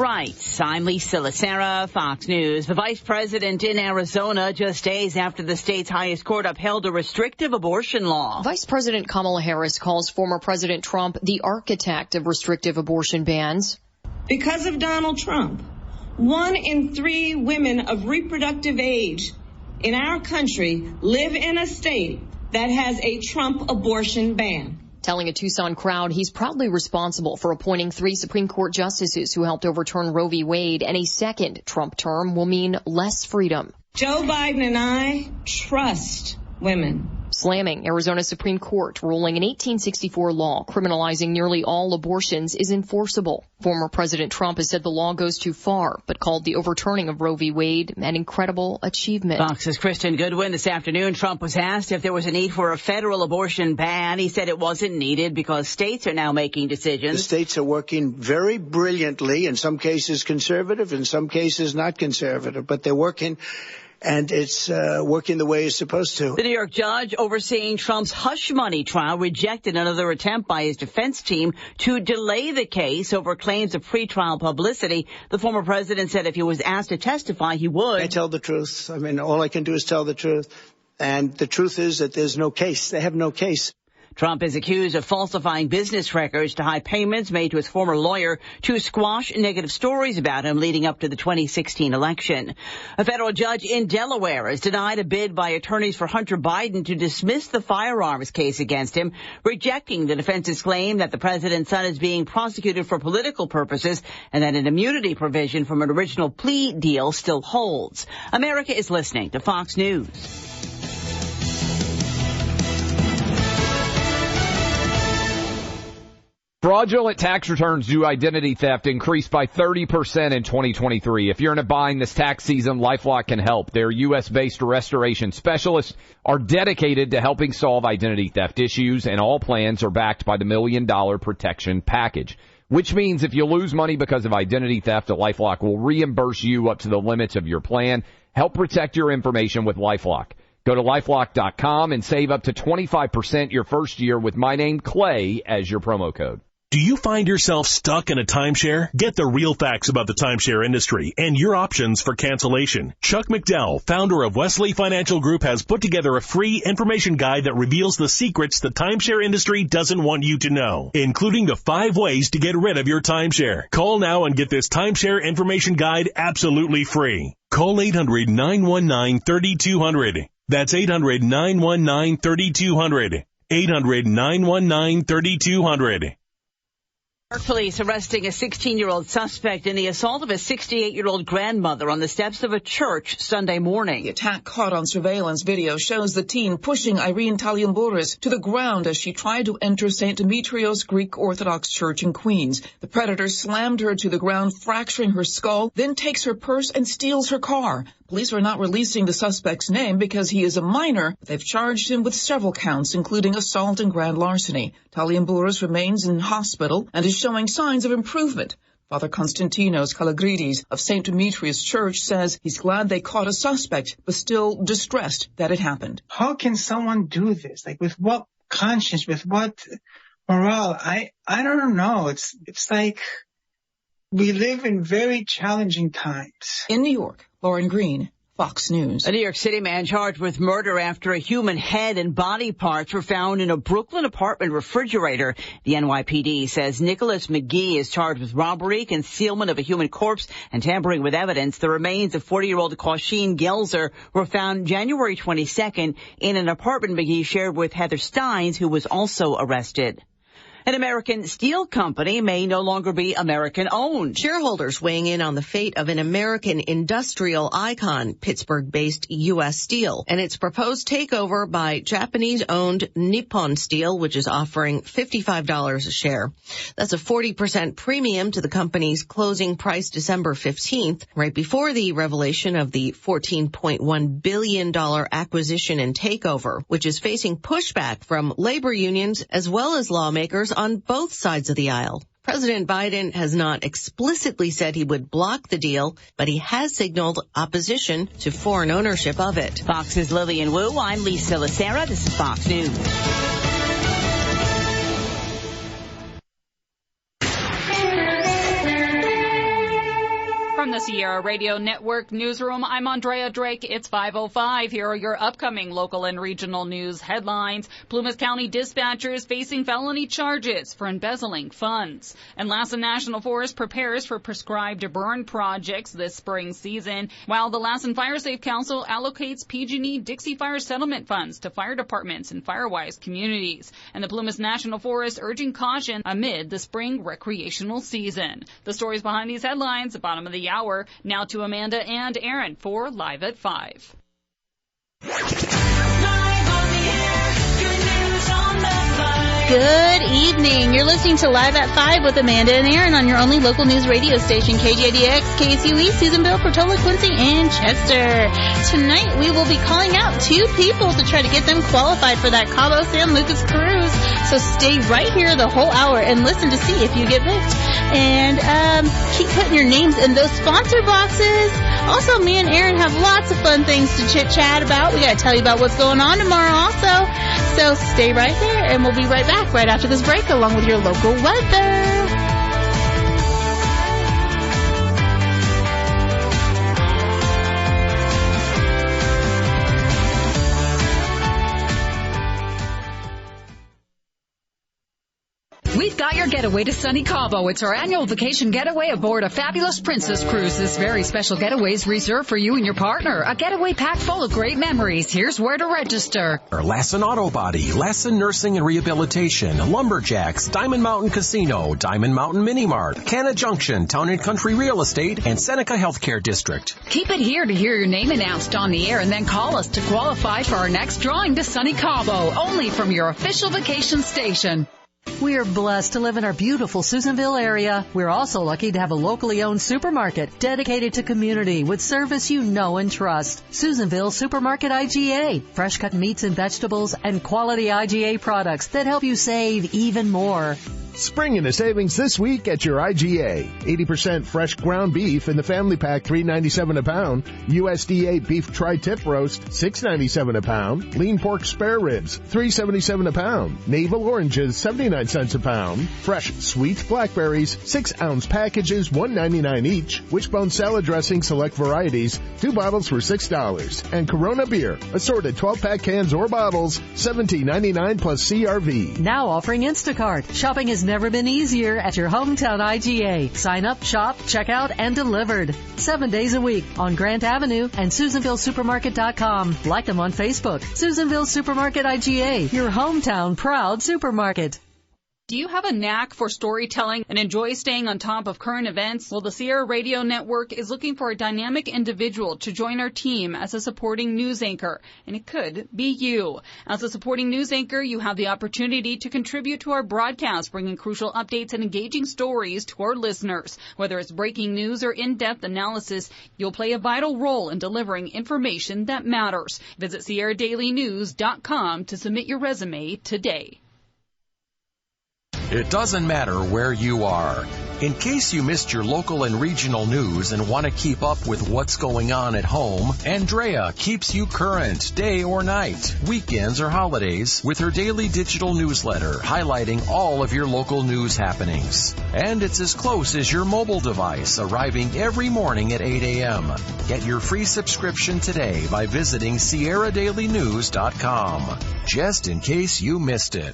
rights. I'm Lisa Lacera, Fox News. The vice president in Arizona, just days after the state's highest court upheld a restrictive abortion law. Vice President Kamala Harris calls former President Trump the architect of restrictive abortion bans. Because of Donald Trump, 1 in 3 women of reproductive age in our country live in a state that has a Trump abortion ban. Telling a Tucson crowd he's proudly responsible for appointing 3 Supreme Court justices who helped overturn Roe v. Wade, and a second Trump term will mean less freedom. Joe Biden and I trust women. Slamming Arizona's Supreme Court ruling an 1864 law criminalizing nearly all abortions is enforceable. Former President Trump has said the law goes too far, but called the overturning of Roe v. Wade an incredible achievement. Fox's Kristen Goodwin. This afternoon, Trump was asked if there was a need for a federal abortion ban. He said it wasn't needed because states are now making decisions. The states are working very brilliantly, in some cases conservative, in some cases not conservative, but they're working. And it's working the way it's supposed to. The New York judge overseeing Trump's hush money trial rejected another attempt by his defense team to delay the case over claims of pretrial publicity. The former president said if he was asked to testify, he would. I tell the truth. I mean, all I can do is tell the truth. And the truth is that there's no case. They have no case. Trump is accused of falsifying business records to hide payments made to his former lawyer to squash negative stories about him leading up to the 2016 election. A federal judge in Delaware has denied a bid by attorneys for Hunter Biden to dismiss the firearms case against him, rejecting the defense's claim that the president's son is being prosecuted for political purposes and that an immunity provision from an original plea deal still holds. America is listening to Fox News. Fraudulent tax returns due to identity theft increased by 30% in 2023. If you're in a bind this tax season, LifeLock can help. Their U.S.-based restoration specialists are dedicated to helping solve identity theft issues, and all plans are backed by the $1 Million Protection Package, which means if you lose money because of identity theft, LifeLock will reimburse you up to the limits of your plan. Help protect your information with LifeLock. Go to LifeLock.com and save up to 25% your first year with my name, Clay, as your promo code. Do you find yourself stuck in a timeshare? Get the real facts about the timeshare industry and your options for cancellation. Chuck McDowell, founder of Wesley Financial Group, has put together a free information guide that reveals the secrets the timeshare industry doesn't want you to know, including the 5 ways to get rid of your timeshare. Call now and get this timeshare information guide absolutely free. Call 800-919-3200. That's 800-919-3200. 800-919-3200. Police arresting a 16-year-old suspect in the assault of a 68-year-old grandmother on the steps of a church Sunday morning. The attack caught on surveillance video shows the teen pushing Irene Taliambouras to the ground as she tried to enter St. Demetrios Greek Orthodox Church in Queens. The predator slammed her to the ground, fracturing her skull, then takes her purse and steals her car. Police are not releasing the suspect's name because he is a minor. They've charged him with several counts, including assault and grand larceny. Taliambouras remains in hospital and is showing signs of improvement. Father Konstantinos Kalagridis of St. Demetrius Church says he's glad they caught a suspect, but still distressed that it happened. How can someone do this? Like, with what conscience, with what morale? I don't know. It's like we live in very challenging times. In New York, Lauren Green, Fox News. A New York City man charged with murder after a human head and body parts were found in a Brooklyn apartment refrigerator. The NYPD says Nicholas McGee is charged with robbery, concealment of a human corpse, and tampering with evidence. The remains of 40-year-old Kausheen Gelzer were found January 22nd in an apartment McGee shared with Heather Steins, who was also arrested. An American steel company may no longer be American-owned. Shareholders weighing in on the fate of an American industrial icon, Pittsburgh-based U.S. Steel, and its proposed takeover by Japanese-owned Nippon Steel, which is offering $55 a share. That's a 40% premium to the company's closing price December 15th, right before the revelation of the $14.1 billion acquisition and takeover, which is facing pushback from labor unions as well as lawmakers on both sides of the aisle. President Biden has not explicitly said he would block the deal, but he has signaled opposition to foreign ownership of it. Fox's Lillian Wu. I'm Lisa Lacera. This is Fox News. the Sierra Radio Network newsroom, I'm Andrea Drake. It's 5:05. Here are your upcoming local and regional news headlines. Plumas County dispatchers facing felony charges for embezzling funds. And Lassen National Forest prepares for prescribed burn projects this spring season, while the Lassen Fire Safe Council allocates PG&E Dixie Fire settlement funds to fire departments in Firewise communities. And the Plumas National Forest urging caution amid the spring recreational season. The stories behind these headlines, the bottom of the hour. Now to Amanda and Aaron for Live at 5. Good evening. You're listening to Live at 5 with Amanda and Aaron on your only local news radio station, KJDX, KSUE, Susanville, Portola, Quincy, and Chester. Tonight, we will be calling out 2 people to try to get them qualified for that Cabo San Lucas cruise. So stay right here the whole hour and listen to see if you get picked. And keep putting your names in those sponsor boxes. Also, me and Aaron have lots of fun things to chit-chat about. We got to tell you about what's going on tomorrow also. So stay right there, and we'll be right back right after this break, along with your local weather. We've got your getaway to sunny Cabo. It's our annual vacation getaway aboard a fabulous Princess Cruise. This very special getaway is reserved for you and your partner. A getaway packed full of great memories. Here's where to register. Lassen Auto Body, Lassen Nursing and Rehabilitation, Lumberjacks, Diamond Mountain Casino, Diamond Mountain Mini Mart, Canna Junction, Town and Country Real Estate, and Seneca Healthcare District. Keep it here to hear your name announced on the air, and then call us to qualify for our next drawing to sunny Cabo, only from your official vacation station. We are blessed to live in our beautiful Susanville area. We're also lucky to have a locally owned supermarket dedicated to community with service you know and trust. Susanville Supermarket IGA. Fresh cut meats and vegetables and quality IGA products that help you save even more. Spring into savings this week at your IGA. 80% fresh ground beef in the family pack, $3.97 a pound. USDA beef tri-tip roast, $6.97 a pound. Lean pork spare ribs, $3.77 a pound. Navel oranges, 79 cents a pound. Fresh sweet blackberries, 6-ounce packages, $1.99 each. Wishbone salad dressing, select varieties, 2 bottles for $6. And Corona beer, assorted 12-pack cans or bottles, $17.99 plus CRV. Now offering Instacart. Shopping is never been easier at your hometown IGA. Sign up, shop, check out, and delivered. 7 days a week on Grant Avenue and SusanvilleSupermarket.com. Like them on Facebook. Susanville Supermarket IGA, your hometown proud supermarket. Do you have a knack for storytelling and enjoy staying on top of current events? Well, the Sierra Radio Network is looking for a dynamic individual to join our team as a supporting news anchor, and it could be you. As a supporting news anchor, you have the opportunity to contribute to our broadcast, bringing crucial updates and engaging stories to our listeners. Whether it's breaking news or in-depth analysis, you'll play a vital role in delivering information that matters. Visit SierraDailyNews.com to submit your resume today. It doesn't matter where you are. In case you missed your local and regional news and want to keep up with what's going on at home, Andrea keeps you current day or night, weekends or holidays, with her daily digital newsletter highlighting all of your local news happenings. And it's as close as your mobile device, arriving every morning at 8 a.m. Get your free subscription today by visiting SierraDailyNews.com, just in case you missed it.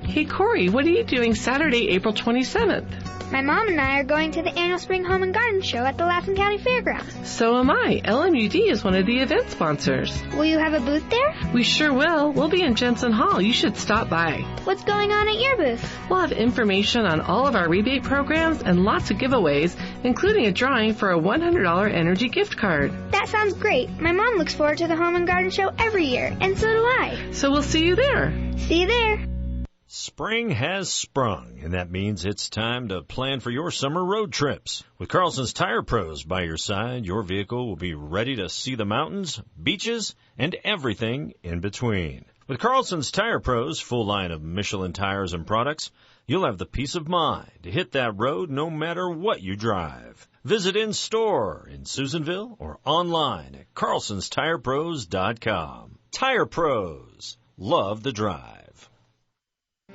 Hey, Corey, what are you doing Saturday, April 27th? My mom and I are going to the annual Spring Home and Garden Show at the Lassen County Fairgrounds. So am I. LMUD is one of the event sponsors. Will you have a booth there? We sure will. We'll be in Jensen Hall. You should stop by. What's going on at your booth? We'll have information on all of our rebate programs and lots of giveaways, including a drawing for a $100 energy gift card. That sounds great. My mom looks forward to the Home and Garden Show every year, and so do I. So we'll see you there. See you there. Spring has sprung, and that means it's time to plan for your summer road trips. With Carlson's Tire Pros by your side, your vehicle will be ready to see the mountains, beaches, and everything in between. With Carlson's Tire Pros' full line of Michelin tires and products, you'll have the peace of mind to hit that road no matter what you drive. Visit in-store in Susanville or online at carlsonstirepros.com. Tire Pros. Love the drive.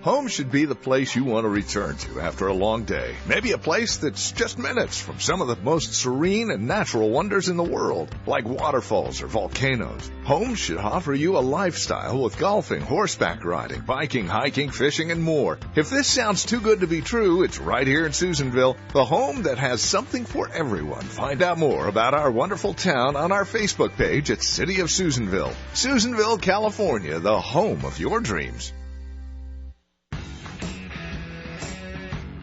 Home should be the place you want to return to after a long day. Maybe a place that's just minutes from some of the most serene and natural wonders in the world, like waterfalls or volcanoes. Home should offer you a lifestyle with golfing, horseback riding, biking, hiking, fishing, and more. If this sounds too good to be true, it's right here in Susanville, the home that has something for everyone. Find out more about our wonderful town on our Facebook page at City of Susanville. Susanville, California, the home of your dreams.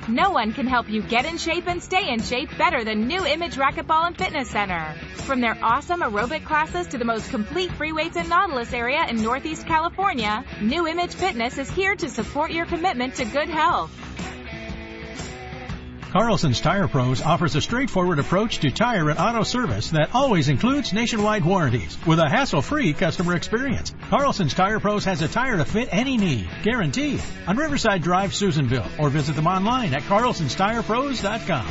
No one can help you get in shape and stay in shape better than New Image Racquetball and Fitness Center. From their awesome aerobic classes to the most complete free weights and Nautilus area in Northeast California, New Image Fitness is here to support your commitment to good health. Carlson's Tire Pros offers a straightforward approach to tire and auto service that always includes nationwide warranties with a hassle-free customer experience. Carlson's Tire Pros has a tire to fit any need, guaranteed. On Riverside Drive, Susanville, or visit them online at carlsonstirepros.com.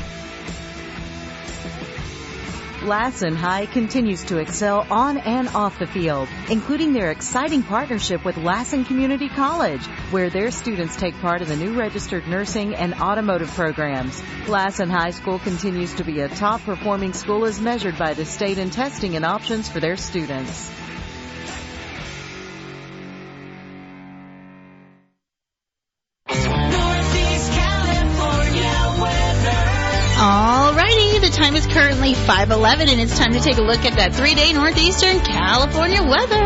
Lassen High continues to excel on and off the field, including their exciting partnership with Lassen Community College, where their students take part in the new registered nursing and automotive programs. Lassen High School continues to be a top-performing school as measured by the state in testing and options for their students. Alrighty, the time is currently 5:11 and it's time to take a look at that 3-day Northeastern California weather.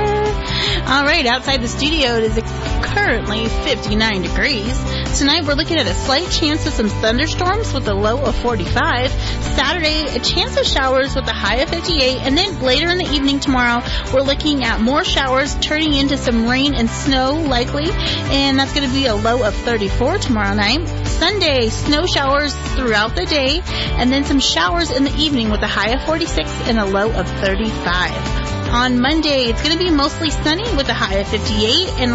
Alright, outside the studio it is currently 59 degrees. Tonight we're looking at a slight chance of some thunderstorms with a low of 45. Saturday, a chance of showers with a high of 58. And then later in the evening tomorrow, we're looking at more showers turning into some rain and snow likely. And that's going to be a low of 34 tomorrow night. Sunday, snow showers throughout the day. And then some showers in the evening with a high of 46 and a low of 35. On Monday, it's going to be mostly sunny with a high of 58, and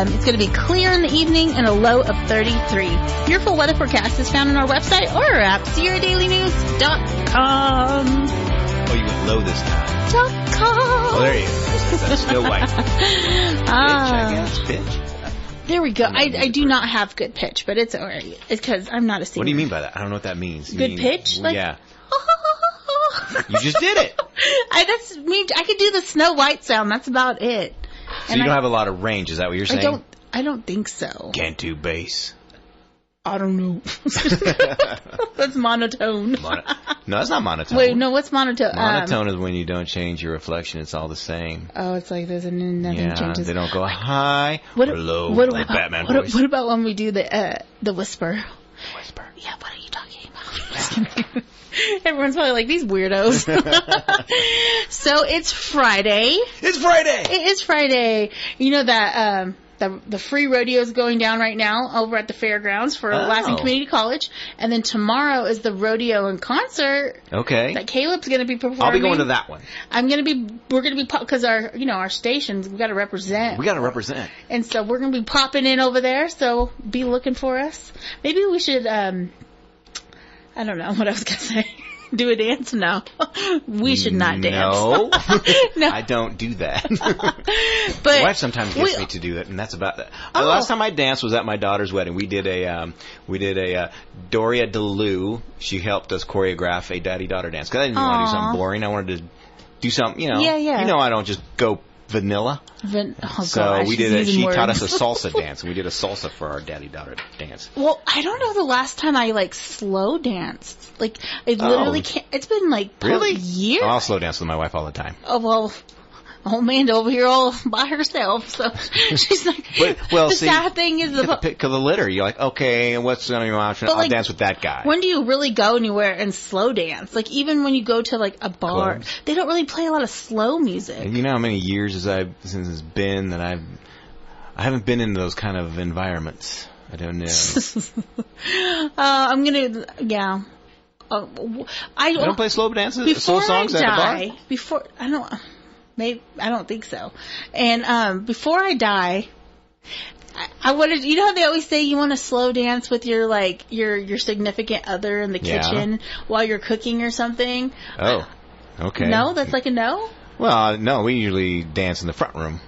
it's going to be clear in the evening and a low of 33. Your full weather forecast is found on our website or our app, SierraDailyNews.com. Oh, you went low this time. .com. Oh, there you go. That's Snow White. Pitch, I guess. Pitch. There we go. I do not have good pitch, but it's alright. It's because I'm not a singer. What do you mean by that? I don't know what that means. Good pitch? Like, yeah. You just did it. I could do the Snow White sound. That's about it. So you don't have a lot of range. Is that what you're saying? I don't think so. Can't do bass. I don't know. That's monotone. No, that's not monotone. Wait, no, what's monotone? Monotone is when you don't change your reflection. It's all the same. Oh, it's like nothing changes. They don't go high or low like Batman voice. What about when we do the whisper? Whisper. Yeah, what are you talking about? Everyone's probably like, these weirdos. So it's Friday. It's Friday. It is Friday. You know that the free rodeo is going down right now over at the fairgrounds for Lassen Community College, and then tomorrow is the rodeo and concert. Okay. That Caleb's going to be performing. I'll be going to that one. We're going to be because our stations, we got to represent. We got to represent. And so we're going to be popping in over there. So be looking for us. Maybe we should. I don't know what I was going to say. Do a dance? No. We should not dance. No. No. I don't do that. But my wife sometimes gets me to do it, and that's about that. The last time I danced was at my daughter's wedding. We did a Doria DeLu. She helped us choreograph a daddy-daughter dance. Because I didn't want to do something boring. I wanted to do something, Yeah. You know I don't just go vanilla. So we did she taught us a salsa dance, and we did a salsa for our daddy-daughter dance. Well, I don't know the last time I slow danced. I literally can't. It's been really years. I'll slow dance with my wife all the time. Oh well, Amanda over here all by herself, so she's like. Sad thing is the pick of the litter. You're like, okay, what's going to be my option? I'll dance with that guy. When do you really go anywhere and slow dance? Even when you go to a bar, clubs. They don't really play a lot of slow music. And you know how many years since it's been that I haven't been in those kind of environments. I don't know. I'm gonna, yeah. You don't play slow dances, slow songs at the bar? I don't think so. And before I die, I wanted. You know how they always say you want to slow dance with your your significant other in the kitchen while you're cooking or something? Oh, okay. No, that's a no. Well, no, we usually dance in the front room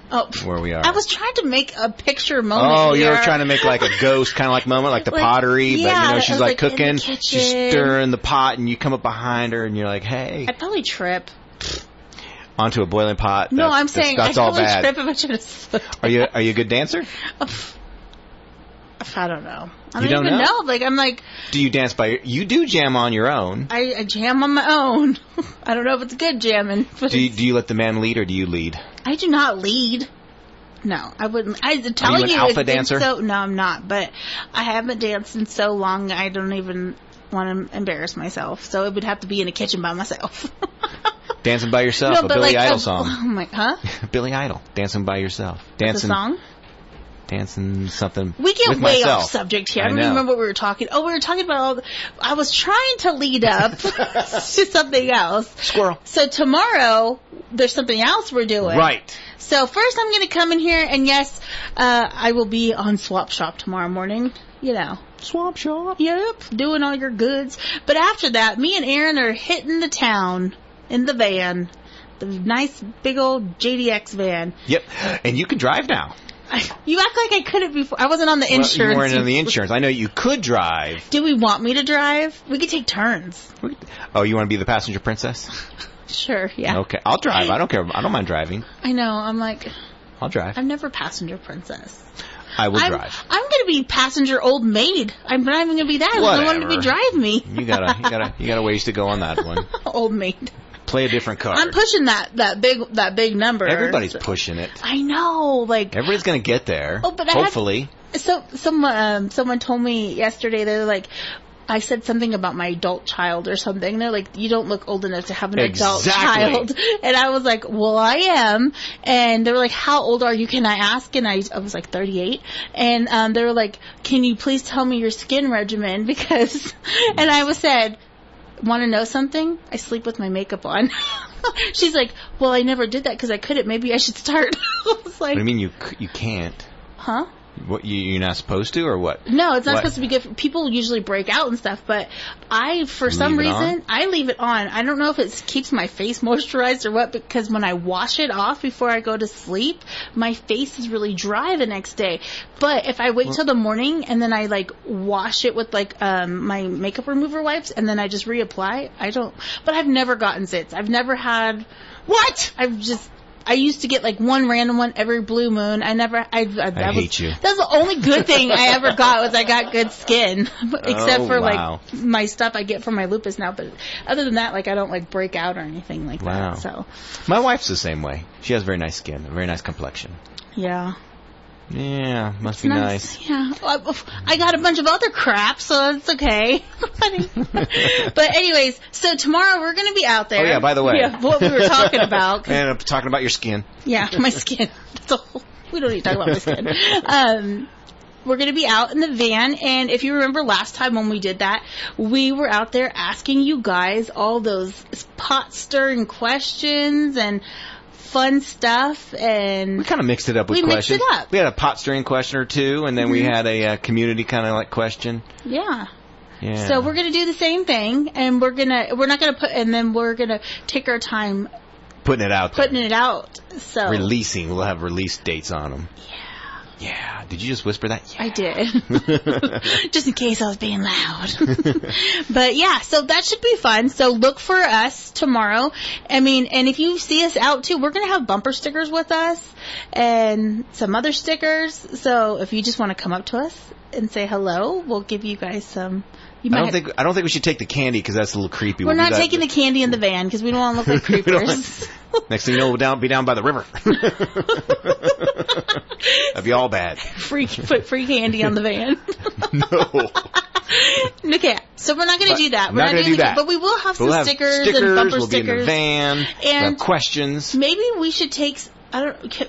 where we are. I was trying to make a picture moment. Oh, you were trying to make like a ghost kind of like moment, like the pottery, yeah, but she's like cooking, she's stirring the pot, and you come up behind her, and you're like, hey. I'd probably trip. Onto a boiling pot. No, I'm saying that's I'd all probably bad. trip if I should have slipped. Are you a good dancer? I don't know. I You don't don't even know? Like, I'm like... Do you dance you do jam on your own. I jam on my own. I don't know if it's good jamming. But Do you let the man lead, or do you lead? I do not lead. No, I wouldn't. I'm Are telling you an you, alpha it's been dancer? no, I'm not. But I haven't danced in so long, I don't even want to embarrass myself. So it would have to be in a kitchen by myself. Dancing by yourself, No, a but Billy like Idol a- song. Oh my, huh? Billy Idol, Dancing by Yourself. That's a song? Dancing something We get with way myself. off subject here. I I don't know. even remember what we were talking. Oh, we were talking about I was trying to lead up to something else. Squirrel. So tomorrow, there's something else we're doing. Right. So first I'm going to come in here, and yes, I will be on Swap Shop tomorrow morning. You know. Swap Shop? Yep. Doing all your goods. But after that, me and Aaron are hitting the town in the van. The nice big old JDX van. Yep. And you can drive now. You act like I couldn't before. I wasn't on the insurance. Well, you weren't on the insurance. I know you could drive. Do we want me to drive? We could take turns. Oh, you want to be the passenger princess? Sure, yeah. Okay. I'll drive. I don't care. I don't mind driving. I know. I'm like, I'll drive. I'm never passenger princess. I will drive. I'm going to be passenger old maid. I'm not even going to be that. I want to be Whatever. drive me. You got a ways to go on that one. Old maid. Play a different card. I'm pushing that big number. Everybody's pushing it. I know, like. Everybody's gonna get there. Oh, but hopefully. Someone told me yesterday, they're like, I said something about my adult child or something. They're like, you don't look old enough to have an adult child. And I was like, well, I am. And they were like, how old are you? Can I ask? And I was like 38. And they were like, can you please tell me your skin regimen? Because, and I said, want to know something? I sleep with my makeup on. She's like, well, I never did that because I couldn't. Maybe I should start. I was like, What do you mean you can't? Huh? What, you're not supposed to, or what? No, it's not What? supposed to be good. People usually break out and stuff, but for some Leave it reason, on? I leave it on. I don't know if it keeps my face moisturized or what, because when I wash it off before I go to sleep, my face is really dry the next day. But if I wait till the morning and then I like wash it with like my makeup remover wipes and then I just reapply, I don't. But I've never gotten zits. I've never had. What? I used to get like one random one every blue moon. I hate you. That's the only good thing I ever got was I got good skin. Except for wow. like my stuff I get from my lupus now. But other than that, like I don't like break out or anything like Wow. that. So My wife's the same way. She has very nice skin, a very nice complexion. yeah. Yeah, must be nice. Yeah. I got a bunch of other crap, so it's okay. But anyways, so tomorrow we're going to be out there. Oh yeah, by the way. Yeah, what we were talking about. And I'm talking about your skin. Yeah, my skin. We don't need to talk about my skin. We're going to be out in the van, and if you remember last time when we did that, we were out there asking you guys all those pot-stirring questions and fun stuff, and We kind of mixed it up with We mixed questions. it up. We had a pot stirring question or two, and then we Mhm. had a community kind of like question. yeah. Yeah. So we're gonna do the same thing, and we're gonna take our time Putting it out there. putting it out. So Releasing. We'll have release dates on them. Yeah. Did you just whisper that? I did. Just in case I was being loud. But yeah, so that should be fun. So look for us tomorrow. I mean, and if you see us out too, we're going to have bumper stickers with us and some other stickers. So if you just want to come up to us and say hello, we'll give you guys some. You I might don't think we should take the candy because that's a little creepy. We're We'll do not that- taking the candy in the van because we don't want to look like We don't creepers. Next thing you know, we'll be down by the river. That'd be all bad. Put free candy on the van. No. Okay, so we're not going But to do that. I'm We're not gonna doing do that. But we will have some We'll have stickers and bumper we'll stickers. be in the van. We'll have And questions. maybe we should take.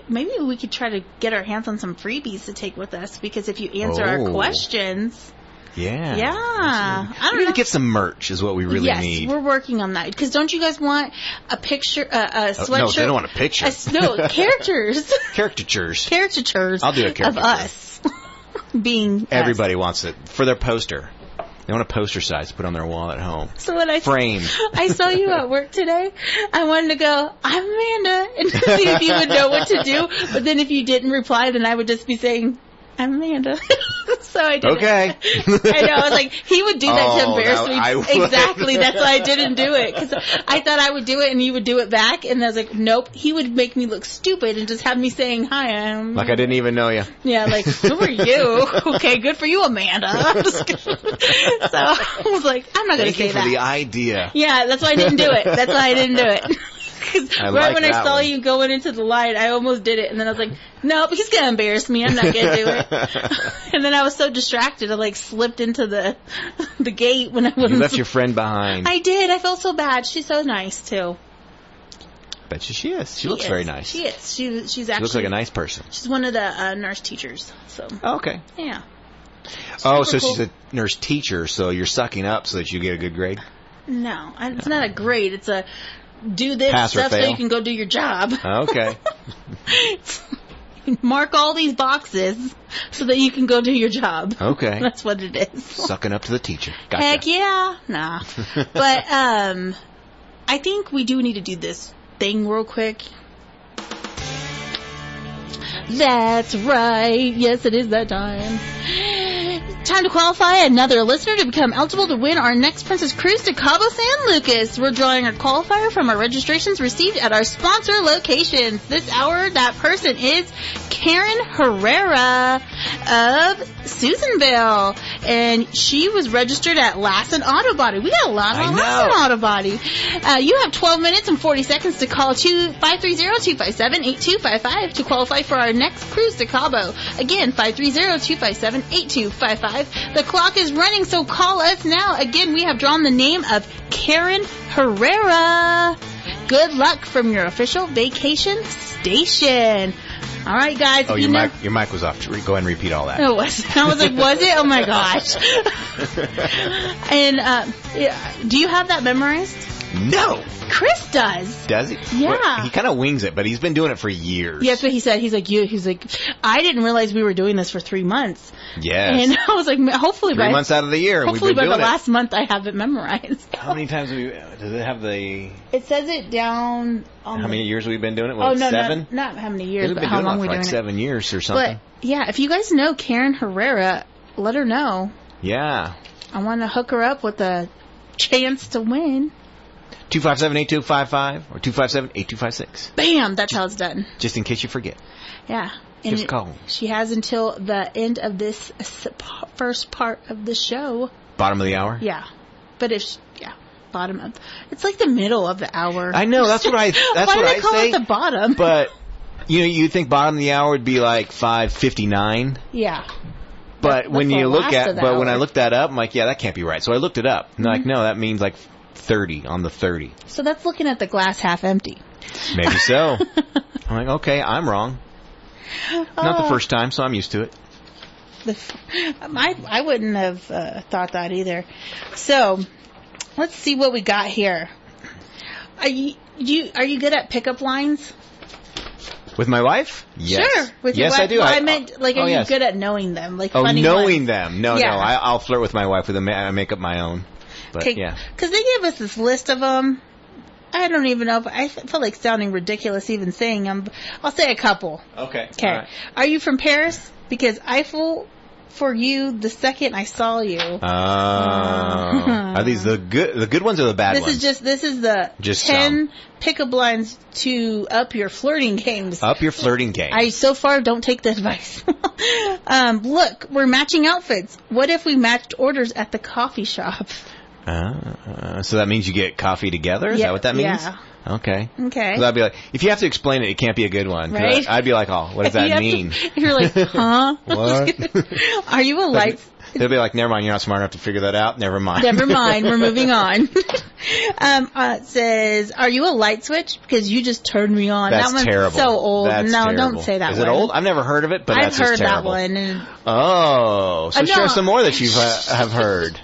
Maybe we could try to get our hands on some freebies to take with us, because if you answer our Oh. questions, Yeah. yeah, I We don't need know. to get some merch is what we really yes, need. we're working on that. Because don't you guys want a picture, a sweatshirt? No, they don't want a picture. No, characters. Caricatures. Caricatures. I'll do a of caricature. us being Everybody wants it for their poster. They want a poster size to put on their wall at home. So when I framed. I saw you at work today, I wanted to go, I'm Amanda, and see if you would know what to do. But then if you didn't reply, then I would just be saying, I'm Amanda. So I did Okay. I know. I was like, he would do that to embarrass me. Exactly. That's why I didn't do it. Because I thought I would do it and you would do it back. And I was like, nope. He would make me look stupid and just have me saying, hi, I'm... Like I didn't even know you. Yeah, like, who are you? Okay, good for you, Amanda. I'm just kidding. So I was like, I'm not going to say that. Thank you for the idea. Yeah, that's why I didn't do it. That's why I didn't do it. Right when I saw you going into the light, I almost did it, and then I was like, nope, he's going to embarrass me. I'm not going to do it. And then I was so distracted, I like slipped into the gate when I wasn't. You left your friend behind. I did. I felt so bad. She's so nice, too. Bet you she is. She looks very nice. She is. She's actually. She looks like a nice person. She's one of the nurse teachers. So. Okay. Yeah. So she's a nurse teacher, so you're sucking up so that you get a good grade? No, it's not a grade. It's a do this Pass stuff or fail. so you can go do your job. Okay. Mark all these boxes so that you can go do your job. Okay. That's what it is. Sucking up to the teacher. Gotcha. Heck yeah. Nah. But I think we do need to do this thing real quick. That's right. Yes, it is that time. Time to qualify another listener to become eligible to win our next Princess Cruise to Cabo San Lucas. We're drawing a qualifier from our registrations received at our sponsor locations. This hour, that person is Karen Herrera of Susanville. And she was registered at Lassen Auto Body. We got a lot on Lassen Auto Body. You have 12 minutes and 40 seconds to call 530-257-8255 to qualify for our next cruise to Cabo. Again, 530-257-8255. The clock is running, so call us now. Again, we have drawn the name of Karen Herrera. Good luck from your official vacation station. All right, guys. Oh, your mic was off. Go ahead and repeat all that. It was. I was like, was it? Oh, my gosh. And do you have that memorized? No. Chris does. Does he? Yeah. Well, he kind of wings it, but he's been doing it for years. Yeah, that's what he said. He's like, I didn't realize we were doing this for 3 months. Yes. And I was like, hopefully 3 months out of the year. Hopefully by the last month I have it memorized. How many times does it have the... It says it down... How many years have we been doing it? No, 7? Not how many years, but how long we're doing it. 7 years or something. But, yeah, if you guys know Karen Herrera, let her know. Yeah. I want to hook her up with a chance to win. 257-8255 or 257-8256. Bam! That's how it's done. Just in case you forget. Yeah. Just call. She has until the end of this first part of the show. Bottom of the hour? Yeah. But bottom of... It's like the middle of the hour. I know, that's what I say. Why do they call it the bottom? But, you think bottom of the hour would be like 5:59? Yeah. But when you look at... But when I hour. look that up, I'm like, yeah, that can't be right. So I looked it up. And like, no, that means like 30 on the 30. So that's looking at the glass half empty. Maybe so. I'm like, okay, I'm wrong. Not the first time, so I'm used to it. I wouldn't have thought that either. So, let's see what we got here. Are you good at pickup lines? With my wife? Yes. Sure. With your yes, wife? I do. Well, I meant, are you yes. good at knowing them? Like funny knowing ones? Them. No, yeah. I'll flirt with my wife with I make up my own. But, yeah. Because they gave us this list of them. I don't even know if I feel like sounding ridiculous even saying them. I'll say a couple. Okay. Right. Are you from Paris? Because Eiffel for you the second I saw you. Are these the good ones or the bad ones? This is the 10 pickup lines to up your flirting games. Up your flirting game. I so far don't take the advice. Look, we're matching outfits. What if we matched orders at the coffee shop? So that means you get coffee together? Is that what that means? Yeah. Okay. Okay. So I'd be like, if you have to explain it, it can't be a good one. Right? I'd be like, oh, what does that mean? You're like, huh? What? Are you a light? They'll be like, never mind, you're not smart enough to figure that out. Never mind. Never mind, we're moving on. It says, are you a light switch? Because you just turned me on. That's that one's terrible. so old. That's no, terrible. don't say that Is one. it old? I've never heard of it, but I've that's just terrible. I've heard that one. Oh, so share some more that you have heard.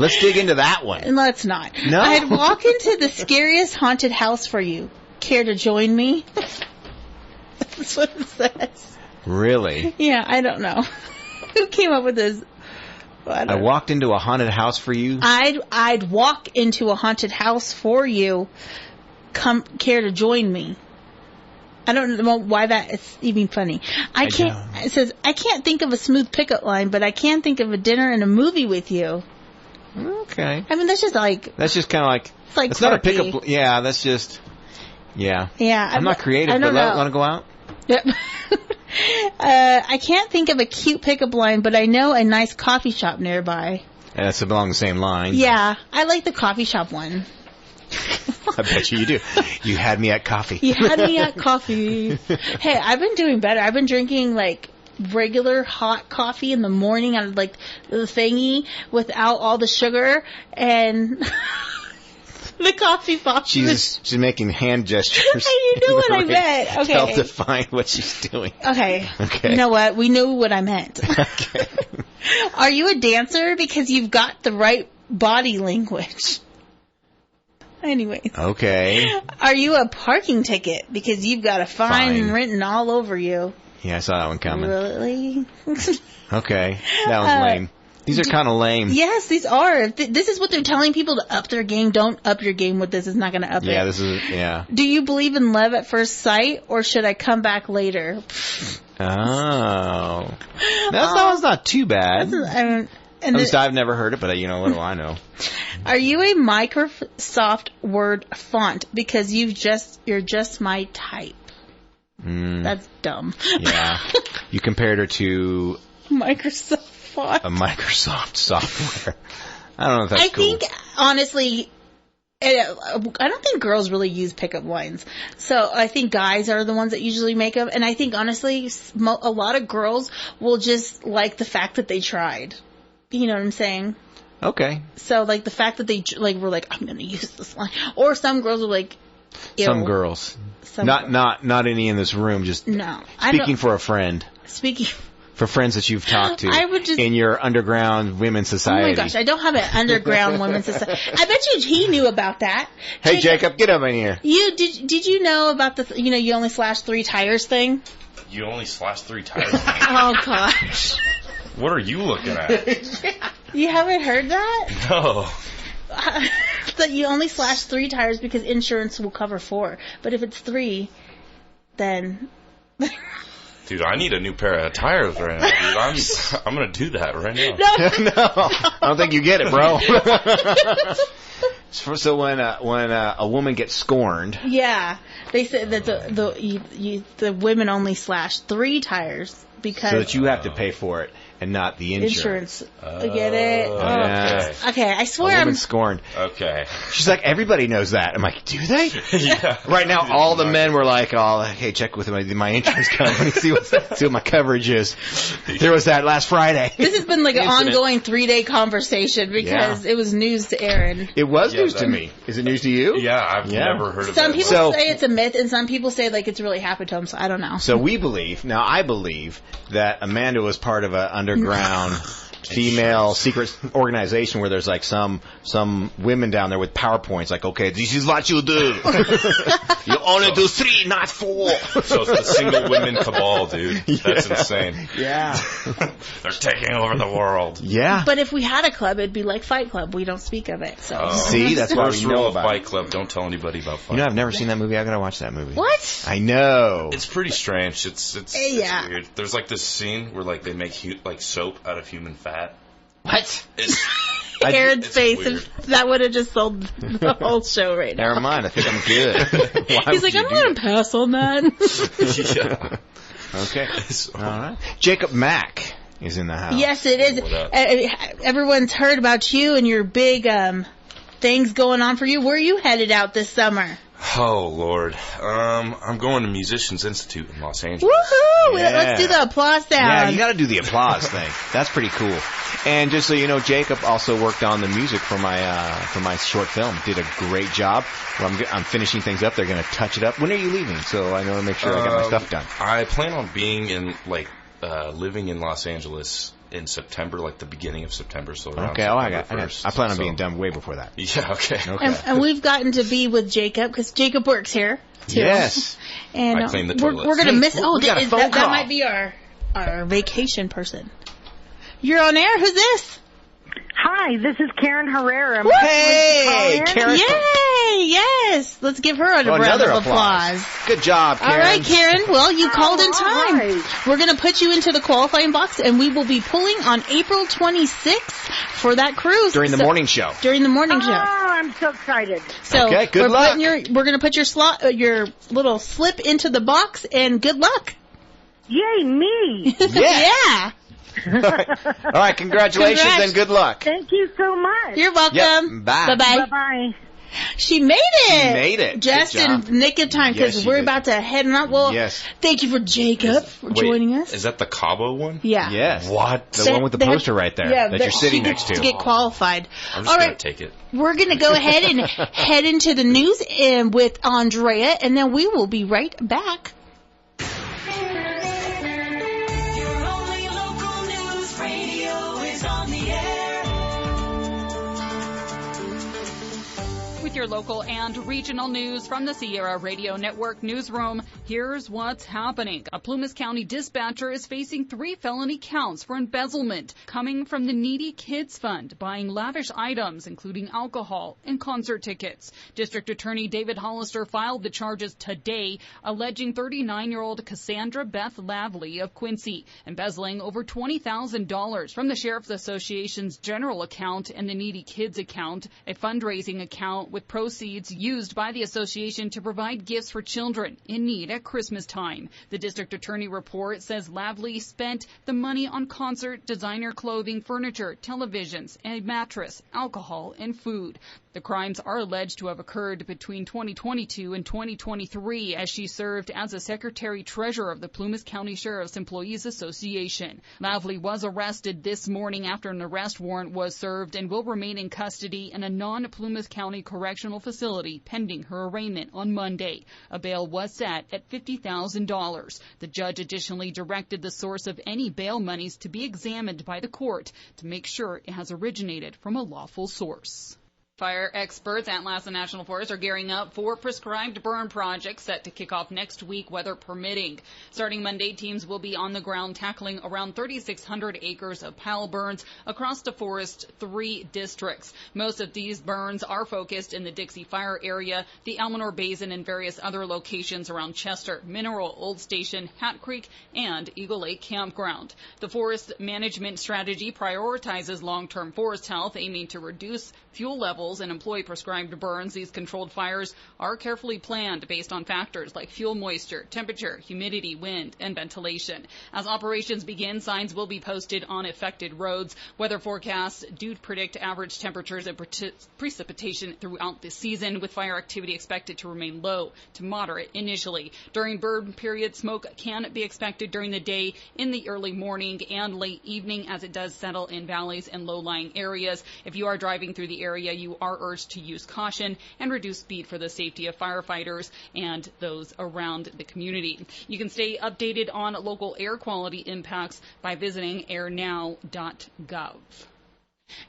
Let's dig into that one. And let's not. No. I'd walk into the scariest haunted house for you. Care to join me? That's what it says. Really? Yeah, I don't know. Who came up with this? I walked into a haunted house for you. I'd walk into a haunted house for you. Care to join me? I don't know why that is even funny. It says, I can't think of a smooth pickup line, but I can think of a dinner and a movie with you. Okay. I mean, that's just like... That's just kind of like... It's like it's not a pickup... Yeah, that's just... Yeah. Yeah. I'm not creative, but want to go out? Yep. I can't think of a cute pickup line, but I know a nice coffee shop nearby. And that's along the same line. Yeah. I like the coffee shop one. I bet you do. You had me at coffee. You had me at coffee. Hey, I've been doing better. I've been drinking like regular hot coffee in the morning out of like the thingy without all the sugar and the coffee pop. She's making hand gestures. You knew what I meant. Okay. Help define what she's doing. Okay. You know what? We knew what I meant. Okay. Are you a dancer? Because you've got the right body language. Anyways. Okay. Are you a parking ticket? Because you've got a fine written all over you. Yeah, I saw that one coming. Really? Okay. That one's lame. These are kind of lame. Yes, these are. This is what they're telling people to up their game. Don't up your game with this. It's not going to up it. Yeah, this is, yeah. Do you believe in love at first sight, or should I come back later? Oh. That one's not too bad. At least I've never heard it, but what do I know? Are you a Microsoft Word font? Because you're just my type. That's dumb. Yeah. You compared her to... Microsoft font. A Microsoft software. I don't know if that's cool. I think, honestly... I don't think girls really use pickup lines. So I think guys are the ones that usually make them. And I think, honestly, a lot of girls will just like the fact that they tried. You know what I'm saying? Okay. So, like, the fact that they, were like, I'm going to use this line. Or some girls are like, ew. Some girls. Not any in this room, just speaking for a friend. For friends that you've talked to in your underground women's society. Oh my gosh, I don't have an underground women's society. I bet you he knew about that. Hey, Jacob, get up in here. Did you know about the, you only slash 3 tires thing? You only slash 3 tires? Oh, gosh. What are you looking at? You haven't heard that? No. That you only slash 3 tires because insurance will cover 4. But if it's 3, then... Dude, I need a new pair of tires right now, dude. I'm going to do that right now. No, I don't think you get it, bro. So when a woman gets scorned... Yeah, they said that the women only slash 3 tires because... So that you have to pay for it. And not the insurance. Get it? Yeah. Okay, I swear a woman's scorned. Okay. She's like, everybody knows that. I'm like, do they? Yeah. Right now, all the men were like, hey, check with my insurance company, see what my coverage is. There was that last Friday. This has been like an ongoing 3-day conversation because it was news to Aaron. It was news to me. Is it news to you? Yeah, I've never heard of it. Some people say it's a myth, and some people say like it's really happened to them, so I don't know. So I believe that Amanda was part of an underground female secret organization where there's like some women down there with PowerPoints like, okay, this is what you do. You only do 3, not 4. So it's the single women cabal, dude. That's insane. Yeah. They're taking over the world. Yeah. But if we had a club, it'd be like Fight Club. We don't speak of it. So see, that's why we know about Fight Club. Don't tell anybody about Fight Club. I've never seen that movie. I gotta watch that movie. What? I know. It's pretty strange. It's weird. There's like this scene where like they make soap out of human fat. What? Aaron's face, if that would have just sold the whole show right now. Never mind, I think I'm good. He's like, I'm going to pass on that. Yeah. Okay. All right. Jacob Mack is in the house. Yes, it is. Everyone's heard about you and your big things going on for you. Where are you headed out this summer? Oh, Lord. I'm going to Musicians Institute in Los Angeles. Woohoo! Yeah. Let's do the applause sound. Yeah, you got to do the applause thing. That's pretty cool. And just so you know, Jacob also worked on the music for my short film. Did a great job. Well, I'm finishing things up. They're going to touch it up. When are you leaving? So I know to make sure I get my stuff done. I plan on being in living in Los Angeles in September, like the beginning of September. So okay, I plan on being done way before that. Yeah, okay. And we've gotten to be with Jacob because Jacob works here too. Yes. And I clean the toilets. We're gonna miss. That might be our vacation person. You're on air. Who's this? Hi, this is Karen Herrera. Hey, Karen. Yay! Yes. Let's give her a round of applause. Good job, Karen. All right, Karen. Well, you called in time. Right. We're going to put you into the qualifying box, and we will be pulling on April 26th for that cruise. During the morning show. During the morning show. Oh, I'm so excited. So okay, good luck. We're going to put your little slip into the box, and good luck. Yay, me. Yeah. All right, congratulations and good luck. Thank you so much. You're welcome. Yep, bye. Bye-bye. Bye-bye. She made it. She made it. Just in the nick of time, because we're about to head out. Well, thank you for Jacob for joining us. Is that the Cabo one? Yeah. Yes. What? The one with the poster right there that you're sitting next to. To get qualified. I'm just going to take it. We're going to go ahead and head into the news with Andrea, and then we will be right back. With your local and regional news from the Sierra Radio Network newsroom, here's what's happening. A Plumas County dispatcher is facing 3 felony counts for embezzlement coming from the Needy Kids Fund, buying lavish items, including alcohol and concert tickets. District Attorney David Hollister filed the charges today, alleging 39-year-old Cassandra Beth Lavley of Quincy, embezzling over $20,000 from the Sheriff's Association's general account and the Needy Kids account, a fundraising account with proceeds used by the association to provide gifts for children in need at Christmas time. The district attorney report says Lavley spent the money on concert, designer clothing, furniture, televisions, a mattress, alcohol, and food. The crimes are alleged to have occurred between 2022 and 2023 as she served as a secretary-treasurer of the Plumas County Sheriff's Employees Association. Lavley was arrested this morning after an arrest warrant was served and will remain in custody in a non-Plumas County correctional facility pending her arraignment on Monday. A bail was set at $50,000. The judge additionally directed the source of any bail monies to be examined by the court to make sure it has originated from a lawful source. Fire experts at Lassen National Forest are gearing up for prescribed burn projects set to kick off next week, weather permitting. Starting Monday, teams will be on the ground tackling around 3,600 acres of pile burns across the forest's 3 districts. Most of these burns are focused in the Dixie Fire area, the Almanor Basin, and various other locations around Chester, Mineral, Old Station, Hat Creek, and Eagle Lake Campground. The forest management strategy prioritizes long-term forest health, aiming to reduce fuel levels and employ prescribed burns. These controlled fires are carefully planned based on factors like fuel moisture, temperature, humidity, wind, and ventilation. As operations begin, signs will be posted on affected roads. Weather forecasts do predict average temperatures and precipitation throughout the season, with fire activity expected to remain low to moderate initially. During burn period, smoke can be expected during the day, in the early morning, and late evening as it does settle in valleys and low-lying areas. If you are driving through the area, you are urged to use caution and reduce speed for the safety of firefighters and those around the community. You can stay updated on local air quality impacts by visiting airnow.gov.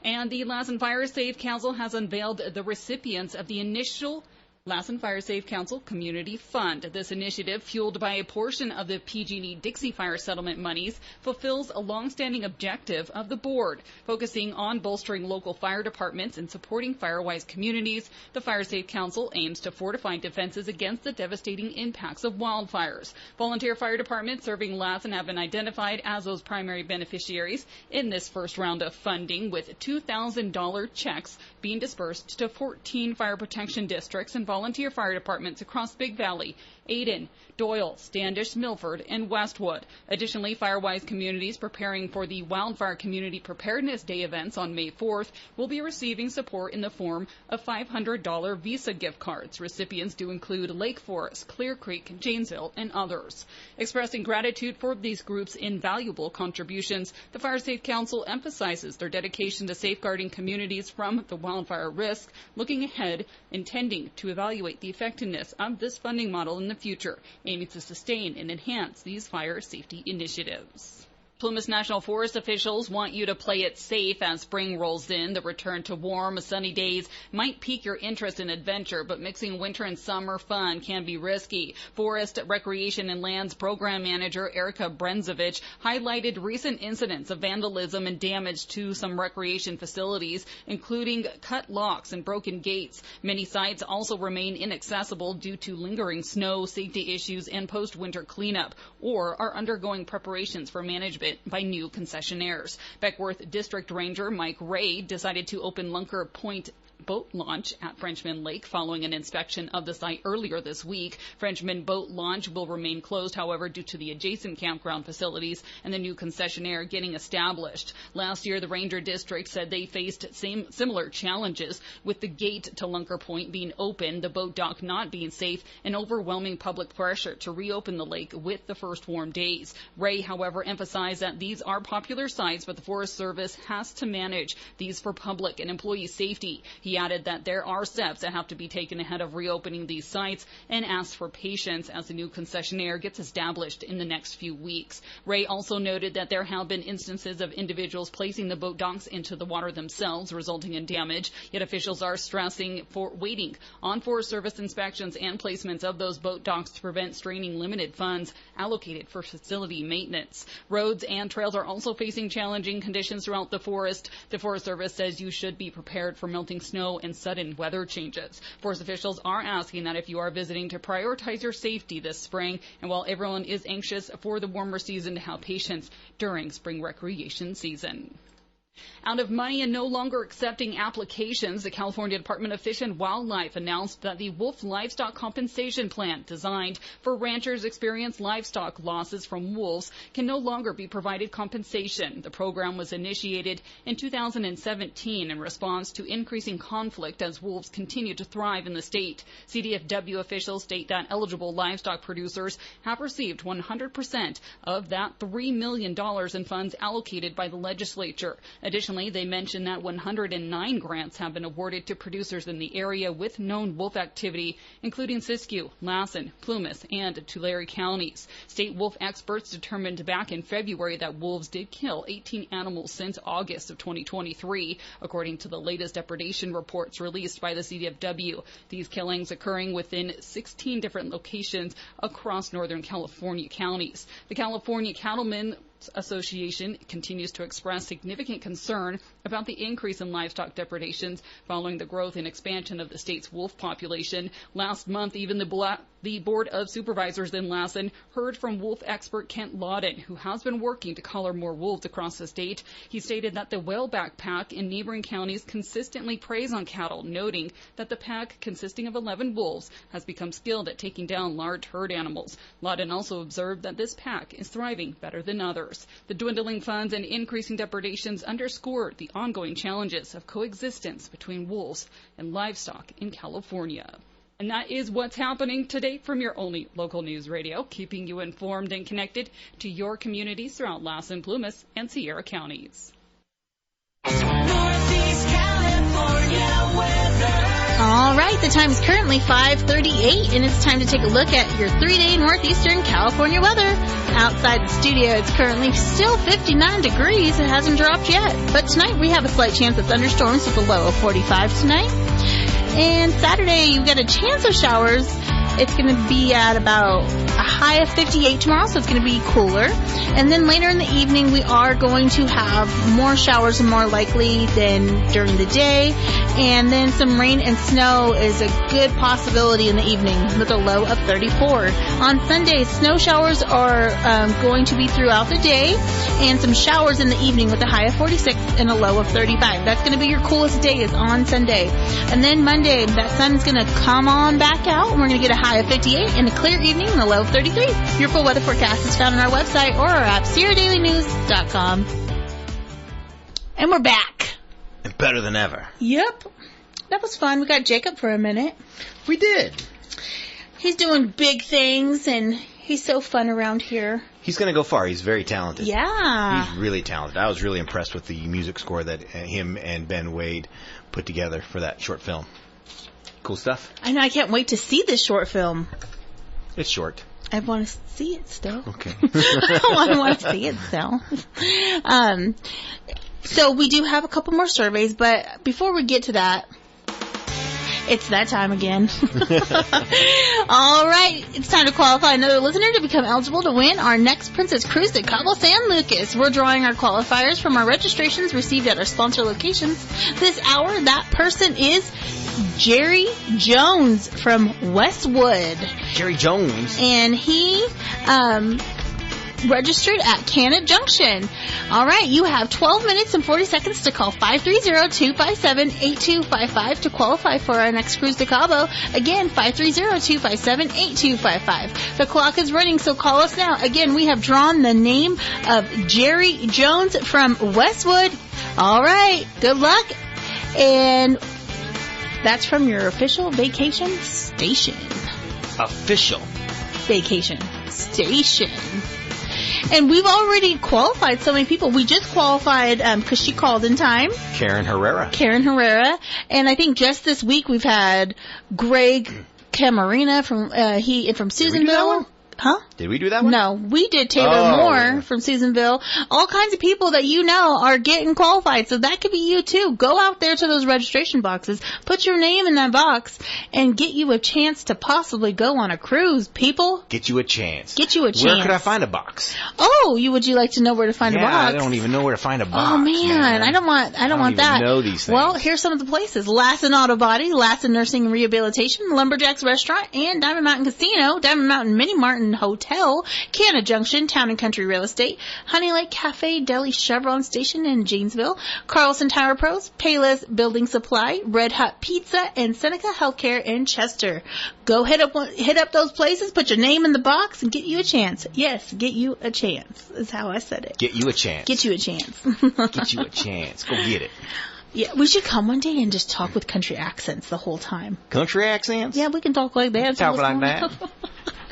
And the Lassen Fire Safe Council has unveiled the recipients of the initial Lassen Fire Safe Council Community Fund. This initiative, fueled by a portion of the PG&E Dixie Fire settlement monies, fulfills a longstanding objective of the board, focusing on bolstering local fire departments and supporting fire-wise communities. The Fire Safe Council aims to fortify defenses against the devastating impacts of wildfires. Volunteer fire departments serving Lassen have been identified as those primary beneficiaries in this first round of funding, with $2,000 checks being dispersed to 14 fire protection districts and volunteer fire departments across Big Valley, Aden, Doyle, Standish, Milford, and Westwood. Additionally, Firewise communities preparing for the Wildfire Community Preparedness Day events on May 4th will be receiving support in the form of $500 Visa gift cards. Recipients do include Lake Forest, Clear Creek, Janesville, and others. Expressing gratitude for these groups' invaluable contributions, the Fire Safe Council emphasizes their dedication to safeguarding communities from the wildfire risk, looking ahead, intending to evaluate the effectiveness of this funding model in the future, aiming to sustain and enhance these fire safety initiatives. Plumas National Forest officials want you to play it safe as spring rolls in. The return to warm, sunny days might pique your interest in adventure, but mixing winter and summer fun can be risky. Forest Recreation and Lands Program Manager Erica Brenzovich highlighted recent incidents of vandalism and damage to some recreation facilities, including cut locks and broken gates. Many sites also remain inaccessible due to lingering snow, safety issues, and post-winter cleanup, or are undergoing preparations for management by new concessionaires. Beckworth District Ranger Mike Ray decided to open Lunker Point boat launch at Frenchman Lake following an inspection of the site earlier this week. Frenchman boat launch will remain closed, however, due to the adjacent campground facilities and the new concessionaire getting established. Last year, the Ranger District said they faced similar challenges with the gate to Lunker Point being open, the boat dock not being safe, and overwhelming public pressure to reopen the lake with the first warm days. Ray, however, emphasized that these are popular sites, but the Forest Service has to manage these for public and employee safety. He added that there are steps that have to be taken ahead of reopening these sites and asked for patience as the new concessionaire gets established in the next few weeks. Ray also noted that there have been instances of individuals placing the boat docks into the water themselves, resulting in damage, yet officials are stressing for waiting on Forest Service inspections and placements of those boat docks to prevent straining limited funds allocated for facility maintenance. Roads and trails are also facing challenging conditions throughout the forest. The Forest Service says you should be prepared for melting snow and sudden weather changes. Forest officials are asking that if you are visiting to prioritize your safety this spring, and while everyone is anxious for the warmer season, to have patience during spring recreation season. Out of money and no longer accepting applications, the California Department of Fish and Wildlife announced that the Wolf Livestock Compensation Plan, designed for ranchers experiencing livestock losses from wolves, can no longer be provided compensation. The program was initiated in 2017 in response to increasing conflict as wolves continue to thrive in the state. CDFW officials state that eligible livestock producers have received 100% of that $3 million in funds allocated by the legislature. Additionally, they mentioned that 109 grants have been awarded to producers in the area with known wolf activity, including Siskiyou, Lassen, Plumas, and Tulare counties. State wolf experts determined back in February that wolves did kill 18 animals since August of 2023, according to the latest depredation reports released by the CDFW. These killings occurring within 16 different locations across northern California counties. The California Cattlemen Association continues to express significant concern about the increase in livestock depredations following the growth and expansion of the state's wolf population. Last month, even the Board of Supervisors in Lassen heard from wolf expert Kent Lawton, who has been working to collar more wolves across the state. He stated that the whaleback pack in neighboring counties consistently preys on cattle, noting that the pack, consisting of 11 wolves, has become skilled at taking down large herd animals. Lawton also observed that this pack is thriving better than others. The dwindling funds and increasing depredations underscore the ongoing challenges of coexistence between wolves and livestock in California. And that is what's happening today from your only local news radio, keeping you informed and connected to your communities throughout Lassen, Plumas, and Sierra counties. Northeast California weather. All right, the time is currently 5:38, and it's time to take a look at your 3-day Northeastern California weather. Outside the studio, it's currently still 59 degrees. It hasn't dropped yet. But tonight, we have a slight chance of thunderstorms with a low of 45 tonight. And Saturday, you've got a chance of showers. It's going to be at about a high of 58 tomorrow, so it's going to be cooler. And then later in the evening, we are going to have more showers, more likely than during the day. And then some rain and snow is a good possibility in the evening with a low of 34. On Sunday, snow showers are going to be throughout the day, and some showers in the evening with a high of 46 and a low of 35. That's going to be your coolest day is on Sunday. And then Monday, that sun's going to come on back out, and we're going to get a high of 58 and a clear evening and a low of 33. Your full weather forecast is found on our website or our app, SierraDailyNews.com. And we're back. And better than ever. Yep. That was fun. We got Jacob for a minute. We did. He's doing big things, and he's so fun around here. He's going to go far. He's very talented. Yeah. He's really talented. I was really impressed with the music score that him and Ben Wade put together for that short film. Cool stuff. I know. I can't wait to see this short film. It's short. I want to see it still. Okay. I want to see it still. So we do have a couple more surveys, but before we get to that, it's that time again. All right, it's time to qualify another listener to become eligible to win our next Princess Cruise to Cabo San Lucas. We're drawing our qualifiers from our registrations received at our sponsor locations. This hour, that person is Jerry Jones from Westwood. Jerry Jones. And he registered at Canada Junction. All right, you have 12 minutes and 40 seconds to call 530-257-8255 to qualify for our next cruise to Cabo. Again, 530-257-8255. The clock is running, so call us now. Again, we have drawn the name of Jerry Jones from Westwood. All right, good luck. And that's from your official vacation station. Official vacation station. And we've already qualified so many people. We just qualified because she called in time. Karen Herrera. And I think just this week we've had Greg Camarina from Susanville. Huh? Did we do that one? No, we did Taylor Moore from Susanville. All kinds of people that you know are getting qualified, so that could be you too. Go out there to those registration boxes, put your name in that box, and get you a chance to possibly go on a cruise, people. Get you a chance. Get you a chance. Where could I find a box? Oh, would you like to know where to find a box? I don't even know where to find a box. Oh man, I don't want that. Know these things. Well, here's some of the places: Lassen Auto Body, Lassen Nursing and Rehabilitation, Lumberjacks Restaurant, and Diamond Mountain Casino, Diamond Mountain Mini Mart and Hotel, Canada Junction, Town and Country Real Estate, Honey Lake Cafe, Deli Chevron Station in Janesville, Carlson Tire Pros, Payless Building Supply, Red Hot Pizza, and Seneca Healthcare in Chester. Go hit up those places, put your name in the box, and get you a chance. Yes, get you a chance is how I said it. Get you a chance. Get you a chance. Get you a chance. Go get it. Yeah, we should come one day and just talk with country accents the whole time. Country accents? Yeah, we can talk like that. Talk like that.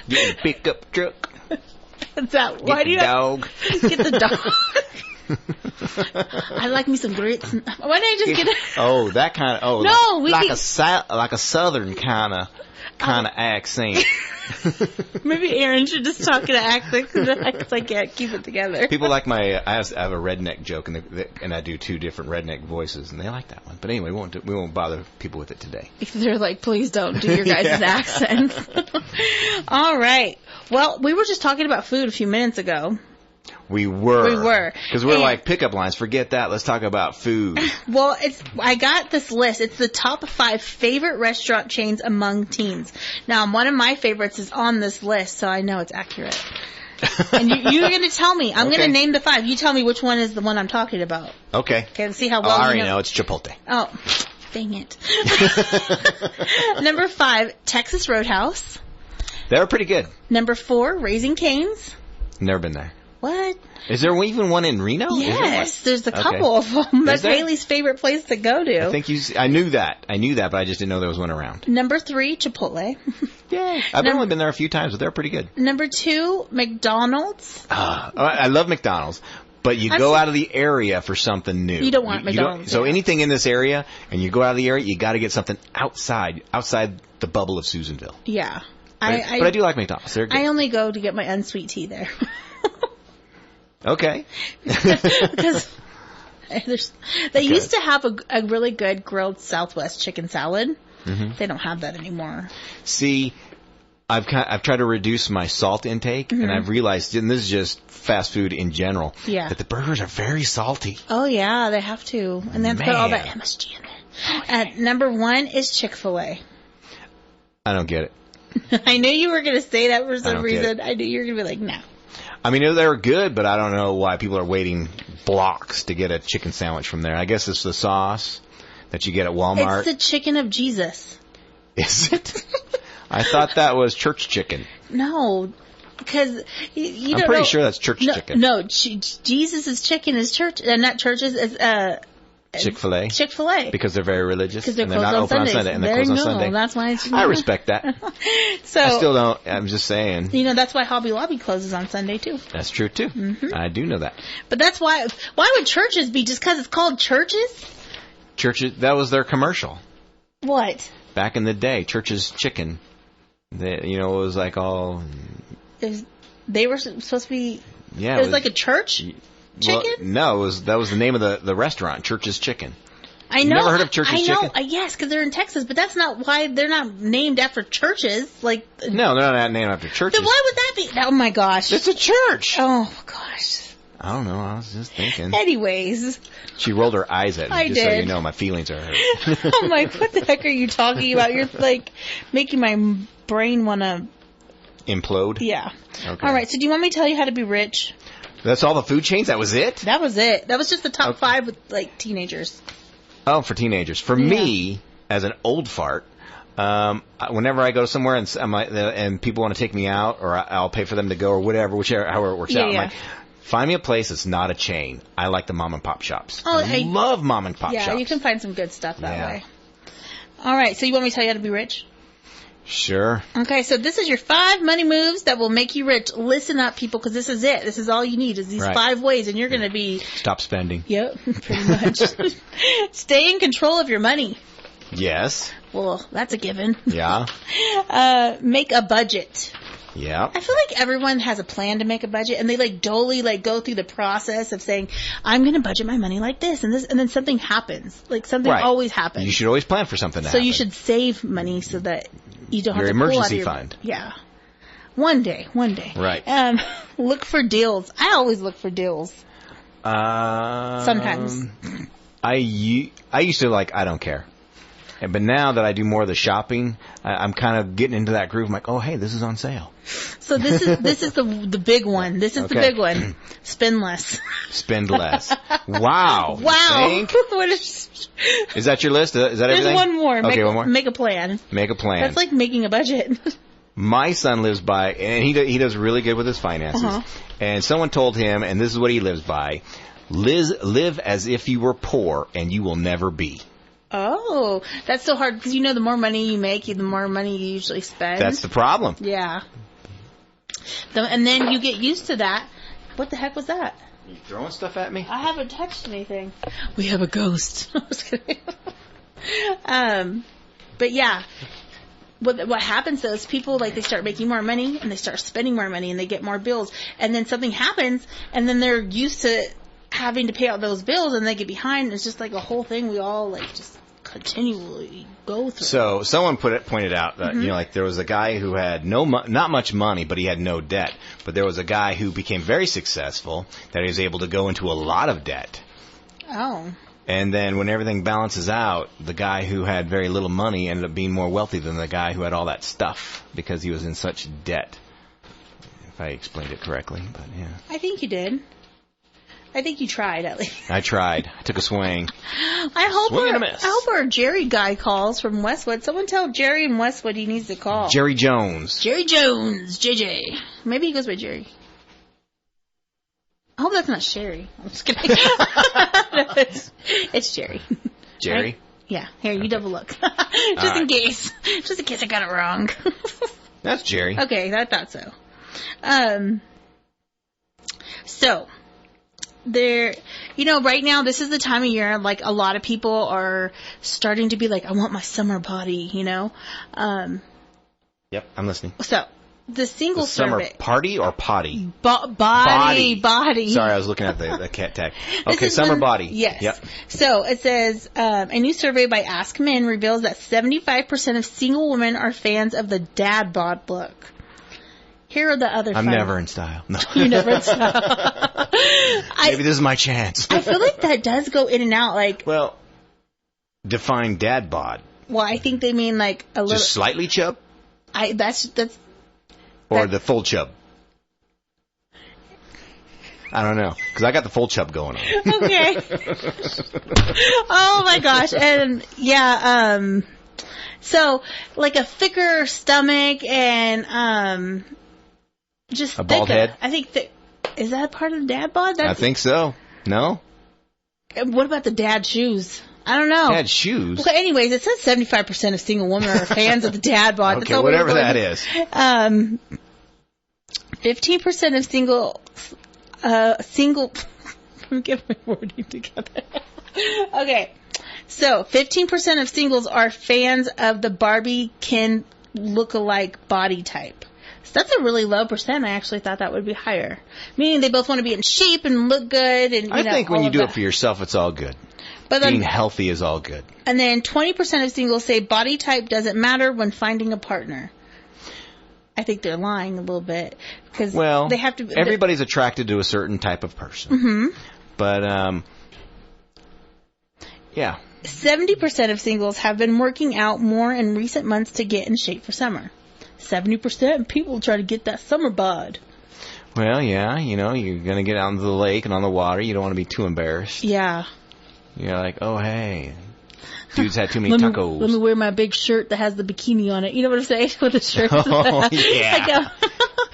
Get the pickup truck. What's that? Why do you dog? Get the dog. I like me some grits. Why didn't I just get it? Oh, that kind of. Oh, no, like a southern kind of accent. Maybe Aaron should just talk in an accent because I can't keep it together. People like I have a redneck joke, and I do two different redneck voices, and they like that one. But anyway, we won't bother people with it today. They're like, please don't do your guys' accents. All right. Well, we were just talking about food a few minutes ago. We were. Because we're like pickup lines. Forget that. Let's talk about food. Well, I got this list. It's the top 5 favorite restaurant chains among teens. Now, one of my favorites is on this list, so I know it's accurate. And you're going to tell me. I'm going to name the 5. You tell me which one is the one I'm talking about. Okay. Okay, let's see how well I already know. It's Chipotle. Oh, dang it. Number 5, Texas Roadhouse. They're pretty good. Number 4, Raising Cane's. Never been there. What? Is there even one in Reno? Yes, there's a couple of them. That's Haley's favorite place to go to. I think I knew that, but I just didn't know there was one around. Number 3, Chipotle. Yeah, I've only been there a few times, but they're pretty good. Number 2, McDonald's. I love McDonald's. But you go out of the area for something new. You don't want McDonald's. So anything in this area, and you go out of the area, you got to get something outside the bubble of Susanville. Yeah. But I do like McDonald's. They're good. I only go to get my unsweet tea there. Okay. Because they used to have a really good grilled Southwest chicken salad. Mm-hmm. They don't have that anymore. See, I've tried to reduce my salt intake, and I've realized, and this is just fast food in general, that the burgers are very salty. Oh, yeah, they have to. And they have to put all that MSG in it. Number 1 is Chick-fil-A. I don't get it. I knew you were going to say that for some reason. I knew you were going to be like, no. I mean, they were good, but I don't know why people are waiting blocks to get a chicken sandwich from there. I guess it's the sauce that you get at Walmart. It's the chicken of Jesus. Is it? I thought that was church chicken. No, because you don't know. I'm pretty sure that's church chicken. No, Jesus' chicken is church, and not churches. Chick-fil-A. Chick-fil-A. Because they're very religious. Because they're closed not open on Sunday. And they're closed on Sunday. That's why I respect that. So I still don't. I'm just saying. You know, that's why Hobby Lobby closes on Sunday, too. That's true, too. Mm-hmm. I do know that. But that's why would churches be just because it's called churches? Churches, that was their commercial. What? Back in the day, Church's Chicken. It was like all They were supposed to be. Yeah, it was like a church chicken. Well, no, that was the name of the restaurant, Church's Chicken. I know. You never heard of Church's Chicken? I know. Yes, because they're in Texas, but that's not why they're not named after churches. Like. No, they're not named after churches. Then why would that be? Oh my gosh! It's a church. Oh gosh. I don't know. I was just thinking. Anyways. She rolled her eyes at me. I just did. So you know, my feelings are hurt. I'm like, what the heck are you talking about? You're like making my brain want to implode. Yeah. Okay. All right. So do you want me to tell you how to be rich? That's all the food chains? That was it? That was it. That was just the top 5 with like teenagers. Oh, for teenagers. For me, as an old fart, whenever I go somewhere and people want to take me out, or I'll pay for them to go, or whatever, however it works out. I'm like, find me a place that's not a chain. I like the mom and pop shops. Oh, I love mom and pop shops. Yeah, you can find some good stuff that way. All right. So you want me to tell you how to be rich? Sure. Okay, so this is your 5 money moves that will make you rich. Listen up, people, because this is it. This is all you need is these 5 ways, and you're going to be... Stop spending. Yep, pretty much. Stay in control of your money. Yes. Well, that's a given. Yeah. Make a budget. Yeah. I feel like everyone has a plan to make a budget, and they like dully like go through the process of saying, I'm going to budget my money like this, and then something happens. Like something always happens. You should always plan for something to happen. So you should save money so that you don't have to emergency pull out your fund. Yeah. One day. Right. Look for deals. I always look for deals. Sometimes. I used to I don't care. But now that I do more of the shopping, I'm kind of getting into that groove. I'm like, oh, hey, this is on sale. So this is the big one. This is the big one. Spend less. Spend less. Wow. Wow. What is that your list? Is that everything? There's one more. Okay, one more. Make a plan. Make a plan. That's like making a budget. My son lives by, and he does really good with his finances. And someone told him, and this is what he lives by, live as if you were poor and you will never be. Oh, that's so hard because the more money you make, the more money you usually spend. That's the problem. Yeah. And then you get used to that. What the heck was that? Are you throwing stuff at me? I haven't touched anything. We have a ghost. I was kidding. But yeah. What happens though is people they start making more money and they start spending more money and they get more bills, and then something happens and then they're used to having to pay out those bills and they get behind, and it's just like a whole thing we all just continually go through. So someone pointed out that there was a guy who had not much money, but he had no debt. But there was a guy who became very successful that he was able to go into a lot of debt. Oh. And then when everything balances out, the guy who had very little money ended up being more wealthy than the guy who had all that stuff because he was in such debt. If I explained it correctly, but yeah. I think you did. I think you tried, at least. I tried. I took a swing. I hope our Jerry guy calls from Westwood. Someone tell Jerry in Westwood he needs to call. Jerry Jones. Jerry Jones. JJ. Maybe he goes by Jerry. I hope that's not Sherry. I'm just kidding. No, it's Jerry. Jerry? Right? Yeah. Here, you double look. Just in case. Just in case I got it wrong. That's Jerry. Okay, I thought so. So, right now, this is the time of year, a lot of people are starting to be like, I want my summer body, Yep, I'm listening. So, the single summer survey. Party or potty? Body. Sorry, I was looking at the cat tag. Okay, summer body. Yes. Yep. So, it says, a new survey by Ask Men reveals that 75% of single women are fans of the dad bod look. Here are the other I'm never in style. No. You're never in style. Maybe this is my chance. I feel like that does go in and out. Well, define dad bod. Well, I think they mean a little. Just slightly chub? That's. Or the full chub? I don't know. Because I got the full chub going on. Okay. Oh my gosh. And yeah, so a thicker stomach and just a bald head. I think is that part of the dad bod? I think so. No. What about the dad shoes? I don't know. Dad shoes. Well, anyways, it says 75% of single women are fans of the dad bod. Okay, whatever that is. 15% of single. I'm getting my wording together. Okay. So, 15% of singles are fans of the Barbie Ken look-alike body type. So that's a really low percent. I actually thought that would be higher. Meaning they both want to be in shape and look good. And I think when you do it for yourself, it's all good. But then, being healthy is all good. And then 20% of singles say body type doesn't matter when finding a partner. I think they're lying a little bit because they have to. Everybody's attracted to a certain type of person. Mm-hmm. But yeah. 70% of singles have been working out more in recent months to get in shape for summer. 70% people try to get that summer bod. Well, yeah, you're going to get out into the lake and on the water. You don't want to be too embarrassed. Yeah. You're like, oh, hey, dude's had too many tacos. Let me wear my big shirt that has the bikini on it. You know what I'm saying? With the shirt. Oh, yeah.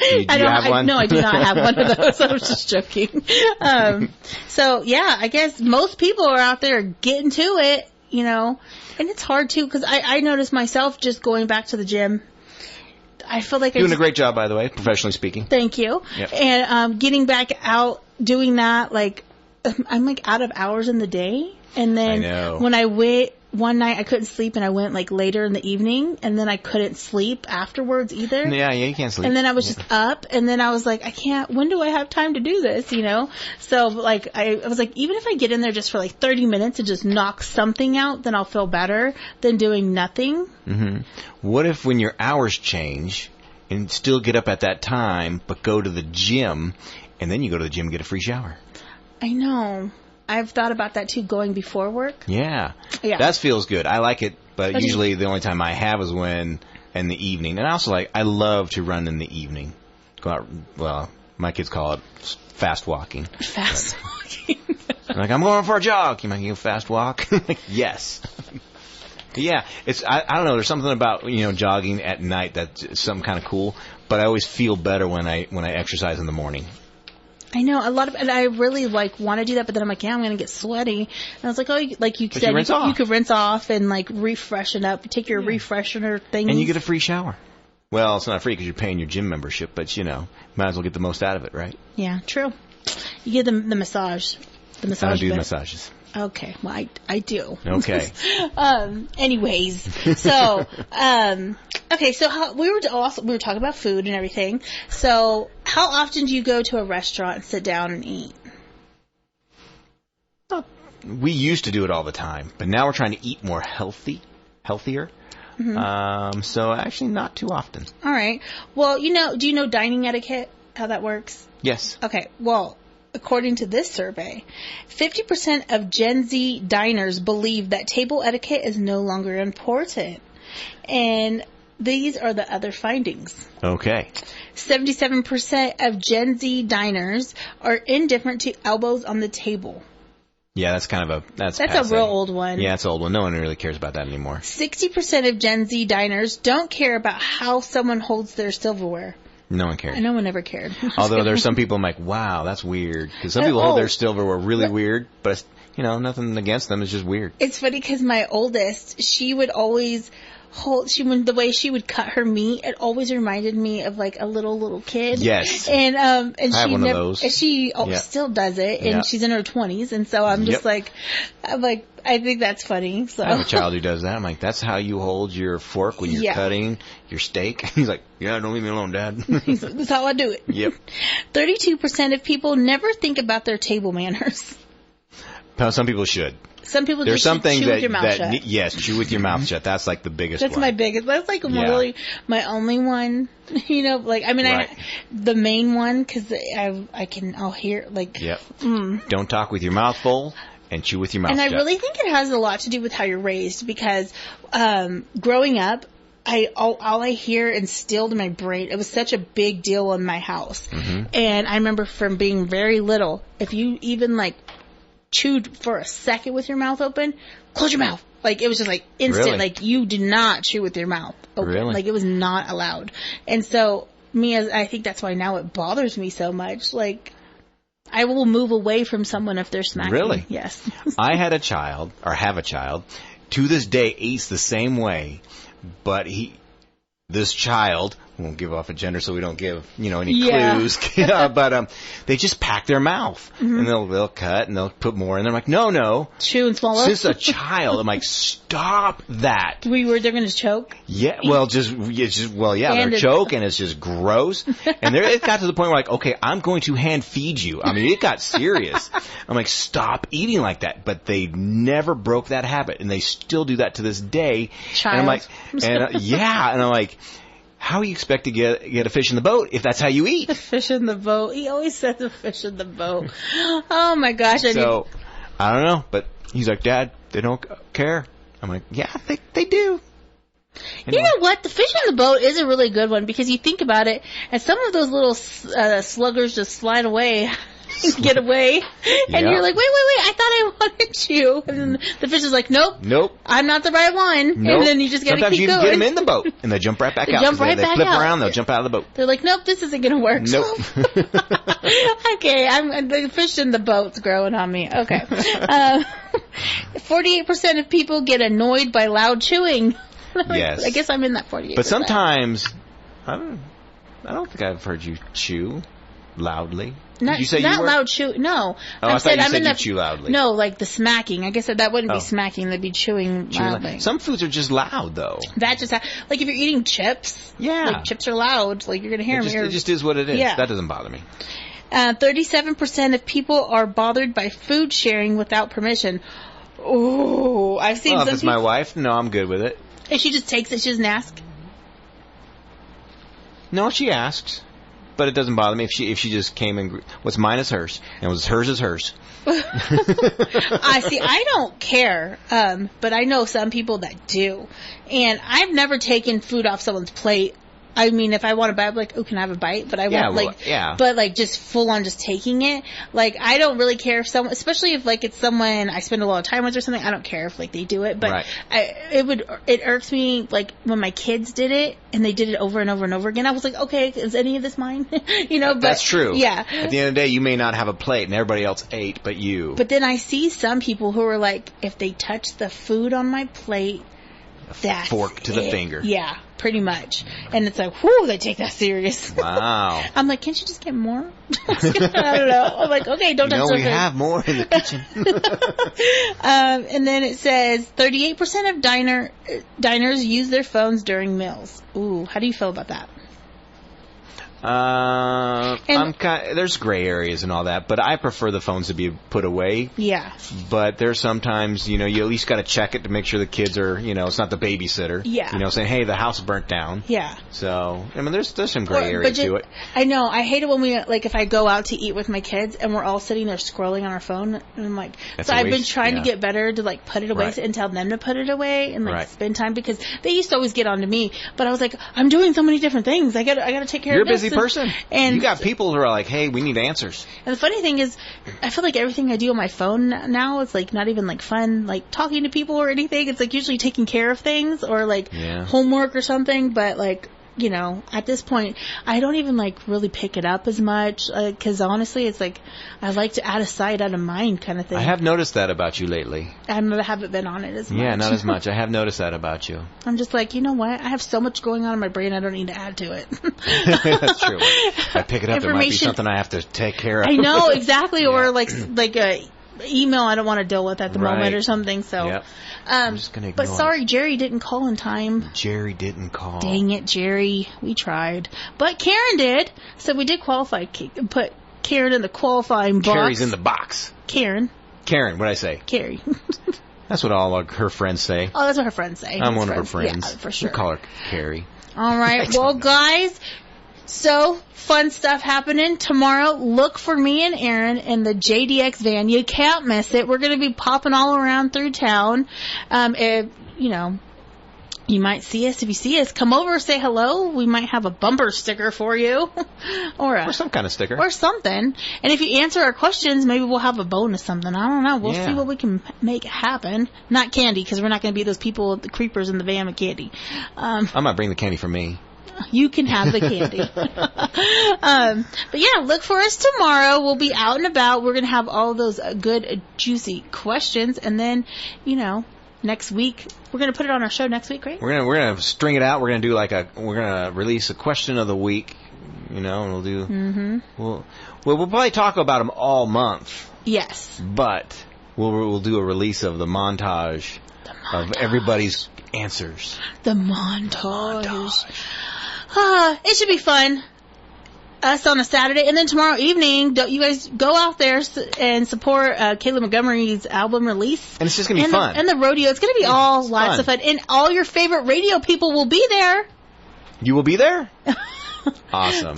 Do you have one? No, I do not have one of those. I was just joking. So, yeah, I guess most people are out there getting to it, and it's hard, too, because I noticed myself just going back to the gym. I feel like doing a great job, by the way, professionally speaking. Thank you. Yep. And getting back out, doing that, I'm out of hours in the day. And then when I went one night, I couldn't sleep, and I went later in the evening, and then I couldn't sleep afterwards either. Yeah, you can't sleep. And then I was just up, and then I was like, I can't. When do I have time to do this? So I was like, even if I get in there just for 30 minutes and just knock something out, then I'll feel better than doing nothing. Mm-hmm. What if when your hours change and still get up at that time, but go to the gym, and then you go to the gym and get a free shower? I know. I've thought about that too, going before work. Yeah. That feels good. I like it, but usually the only time I have is when in the evening. And I also I love to run in the evening. Go out, well, my kids call it fast walking. Fast walking. I'm going for a jog. You might go fast walk? Yes. Yeah, I don't know, there's something about, jogging at night that's something kind of cool, but I always feel better when I exercise in the morning. I know and I really want to do that, but then I'm like, yeah, I'm going to get sweaty. And I was like, oh, like you said, you could rinse off and refreshen up, take your refreshener thing. And you get a free shower. Well, it's not free because you're paying your gym membership, but might as well get the most out of it, right? Yeah, true. You get the massage. The massage. I don't do the massages. Okay, well, I do. Okay. Anyways, so, okay, so we were talking about food and everything. So, how often do you go to a restaurant and sit down and eat? We used to do it all the time, but now we're trying to eat more healthier. Mm-hmm. So actually not too often. All right. Well, do you know dining etiquette, how that works? Yes. Okay. Well, according to this survey, 50% of Gen Z diners believe that table etiquette is no longer important. And these are the other findings. Okay. 77% of Gen Z diners are indifferent to elbows on the table. Yeah, that's kind of that's a real old one. Yeah, it's an old one. No one really cares about that anymore. 60% of Gen Z diners don't care about how someone holds their silverware. No one cares. No one ever cared. Although there's some people I'm like, wow, that's weird. Because some people hold their silverware really weird, but nothing against them. It's just weird. It's funny because my oldest, she would always the way she would cut her meat, it always reminded me of a little kid. Yes. And I have one of those. And she still does it, and she's in her 20s, and so I'm just I think that's funny. So I have a child who does that. I'm like, that's how you hold your fork when you're cutting your steak? He's like, yeah, don't leave me alone, Dad. He's like, that's how I do it. Yep. 32% of people never think about their table manners. Some people should. Some people There's just some things chew with your mouth shut. Yes, chew with your mouth shut. That's the biggest one. That's my biggest. That's really my only one. Right. The main one, because I'll hear Yep. Don't talk with your mouth full and chew with your mouth shut. And I really think it has a lot to do with how you're raised, because growing up, all I hear instilled in my brain, it was such a big deal in my house. Mm-hmm. And I remember from being very little, if you even chewed for a second with your mouth open, close your mouth. It was just instant. Really? You did not chew with your mouth open. Really? It was not allowed. And so I think that's why now it bothers me so much. I will move away from someone if they're smacking. Really? Yes. I had a child, or have a child, to this day eats the same way, but this child won't give off a gender, so we don't give any clues. But they just pack their mouth, and they'll cut and they'll put more, and they're like, no, chew and swallow. Since a child, I'm like, stop that. They're going to choke. Yeah, well, they're choking. It's just gross, and it got to the point where like, okay, I'm going to hand feed you. I mean, it got serious. I'm like, stop eating like that. But they never broke that habit, and they still do that to this day. Child. And I'm like, and I'm like, how do you expect to get a fish in the boat if that's how you eat? The fish in the boat. He always says the fish in the boat. Oh my gosh! I don't know, but he's like, Dad, they don't care. I'm like, yeah, they do. Anyway. You know what? The fish in the boat is a really good one because you think about it, and some of those little sluggers just slide away. Get away, and you're like, wait, I thought I wanted you, and then the fish is like, nope, I'm not the right one, and then you just gotta Sometimes keep you going. Get them in the boat, and they jump right back out. They flip around, they'll jump out of the boat. They're like, nope, this isn't gonna work. Nope. Okay, the fish in the boat's growing on me. Okay. 48% of people get annoyed by loud chewing. Yes. I guess I'm in that 48%. But sometimes, I don't think I've heard you chew loudly. Did you say not you were? Loud chew. No. Oh, I thought you said you chew loudly. No, like the smacking. I guess that wouldn't be smacking. That'd be chewing loudly. Some foods are just loud, though. That just like if you're eating chips. Yeah. Like chips are loud. Like you're gonna hear them. It just is what it is. Yeah. That doesn't bother me. 37% of people are bothered by food sharing without permission. Oh, I've seen. Well, if it's my wife, no, I'm good with it. And she just takes it. She doesn't ask. No, she asks. But it doesn't bother me if she just came and what's mine is hers, and what's hers is hers. I don't care, but I know some people that do, and I've never taken food off someone's plate. I mean, if I want a bite, I'm like, oh, can I have a bite? But I won't but like just full on just taking it. Like, I don't really care if someone, especially if like it's someone I spend a lot of time with or something, I don't care if like they do it. But it irks me like when my kids did it and they did it over and over and over again. I was like, okay, is any of this mine? But that's true. Yeah. At the end of the day, you may not have a plate and everybody else ate, but you. But then I see some people who are like, if they touch the food on my plate, that's fork to the finger. Yeah, pretty much. And it's like, whoo, they take that serious. Wow. I'm like, can't you just get more? I don't know. I'm like, okay, don't touch the food. We have more in the kitchen. And then it says 38% of diners use their phones during meals. Ooh, how do you feel about that? There's gray areas and all that, but I prefer the phones to be put away. Yeah. But there's sometimes, you at least got to check it to make sure the kids are, it's not the babysitter. Yeah. Saying, hey, the house burnt down. Yeah. So, I mean, there's some gray area to it. I know. I hate it when if I go out to eat with my kids and we're all sitting there scrolling on our phone, and I'm like, I've been trying to get better to like put it away and tell them to put it away and like spend time, because they used to always get on to me, but I was like, I'm doing so many different things. I got to take care of this. You're a busy person. And you got people who are like, hey, we need answers. And the funny thing is, I feel like everything I do on my phone now is like not even like fun, like talking to people or anything. It's like usually taking care of things or like homework or something. But like, at this point, I don't even like really pick it up as much, because honestly, it's like I like to out of sight, out of mind kind of thing. I have noticed that about you lately. I haven't been on it as much. Yeah, not as much. I have noticed that about you. I'm just like, you know what? I have so much going on in my brain, I don't need to add to it. That's true. If I pick it up, there might be something I have to take care of. I know, exactly. Or like a email I don't want to deal with at the moment or something. So, I'm just gonna ignore sorry, Jerry didn't call in time. Jerry didn't call. Dang it, Jerry. We tried, but Karen did. So we did qualify. Put Karen in the qualifying box. Carrie's in the box. Karen, what'd I say? Carrie. That's what all her friends say. Oh, that's what her friends say. I'm one of her friends. Yeah, for sure. We call her Carrie. All right. Well, guys. So, fun stuff happening. Tomorrow, look for me and Aaron in the JDX van. You can't miss it. We're going to be popping all around through town. You might see us. If you see us, come over, say hello. We might have a bumper sticker for you. or some kind of sticker. Or something. And if you answer our questions, maybe we'll have a bonus something. I don't know. We'll see what we can make happen. Not candy, because we're not going to be those people, the creepers in the van with candy. I might bring the candy for me. You can have the candy. But yeah, look for us tomorrow. We'll be out and about. We're going to have all those good, juicy questions. And then, next week. We're going to put it on our show next week, right? We're gonna string it out. We're gonna release a question of the week, and we'll do. Mm-hmm. We'll probably talk about them all month. Yes. But we'll do a release of the montage of everybody's answers. The montage. It should be fun. Us on a Saturday, and then tomorrow evening, you guys go out there and support Caleb Montgomery's album release. And it's just going to be fun. And the rodeo. It's going to be lots of fun. And all your favorite radio people will be there. You will be there? Awesome.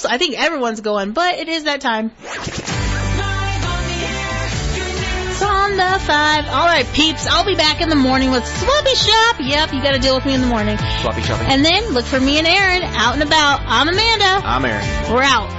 I think everyone's going, but it is that time. It's on the 5. All right, peeps. I'll be back in the morning with Swappy Shop. Yep, you got to deal with me in the morning. Swappy Shopping. And then look for me and Aaron out and about. I'm Amanda. I'm Aaron. We're out.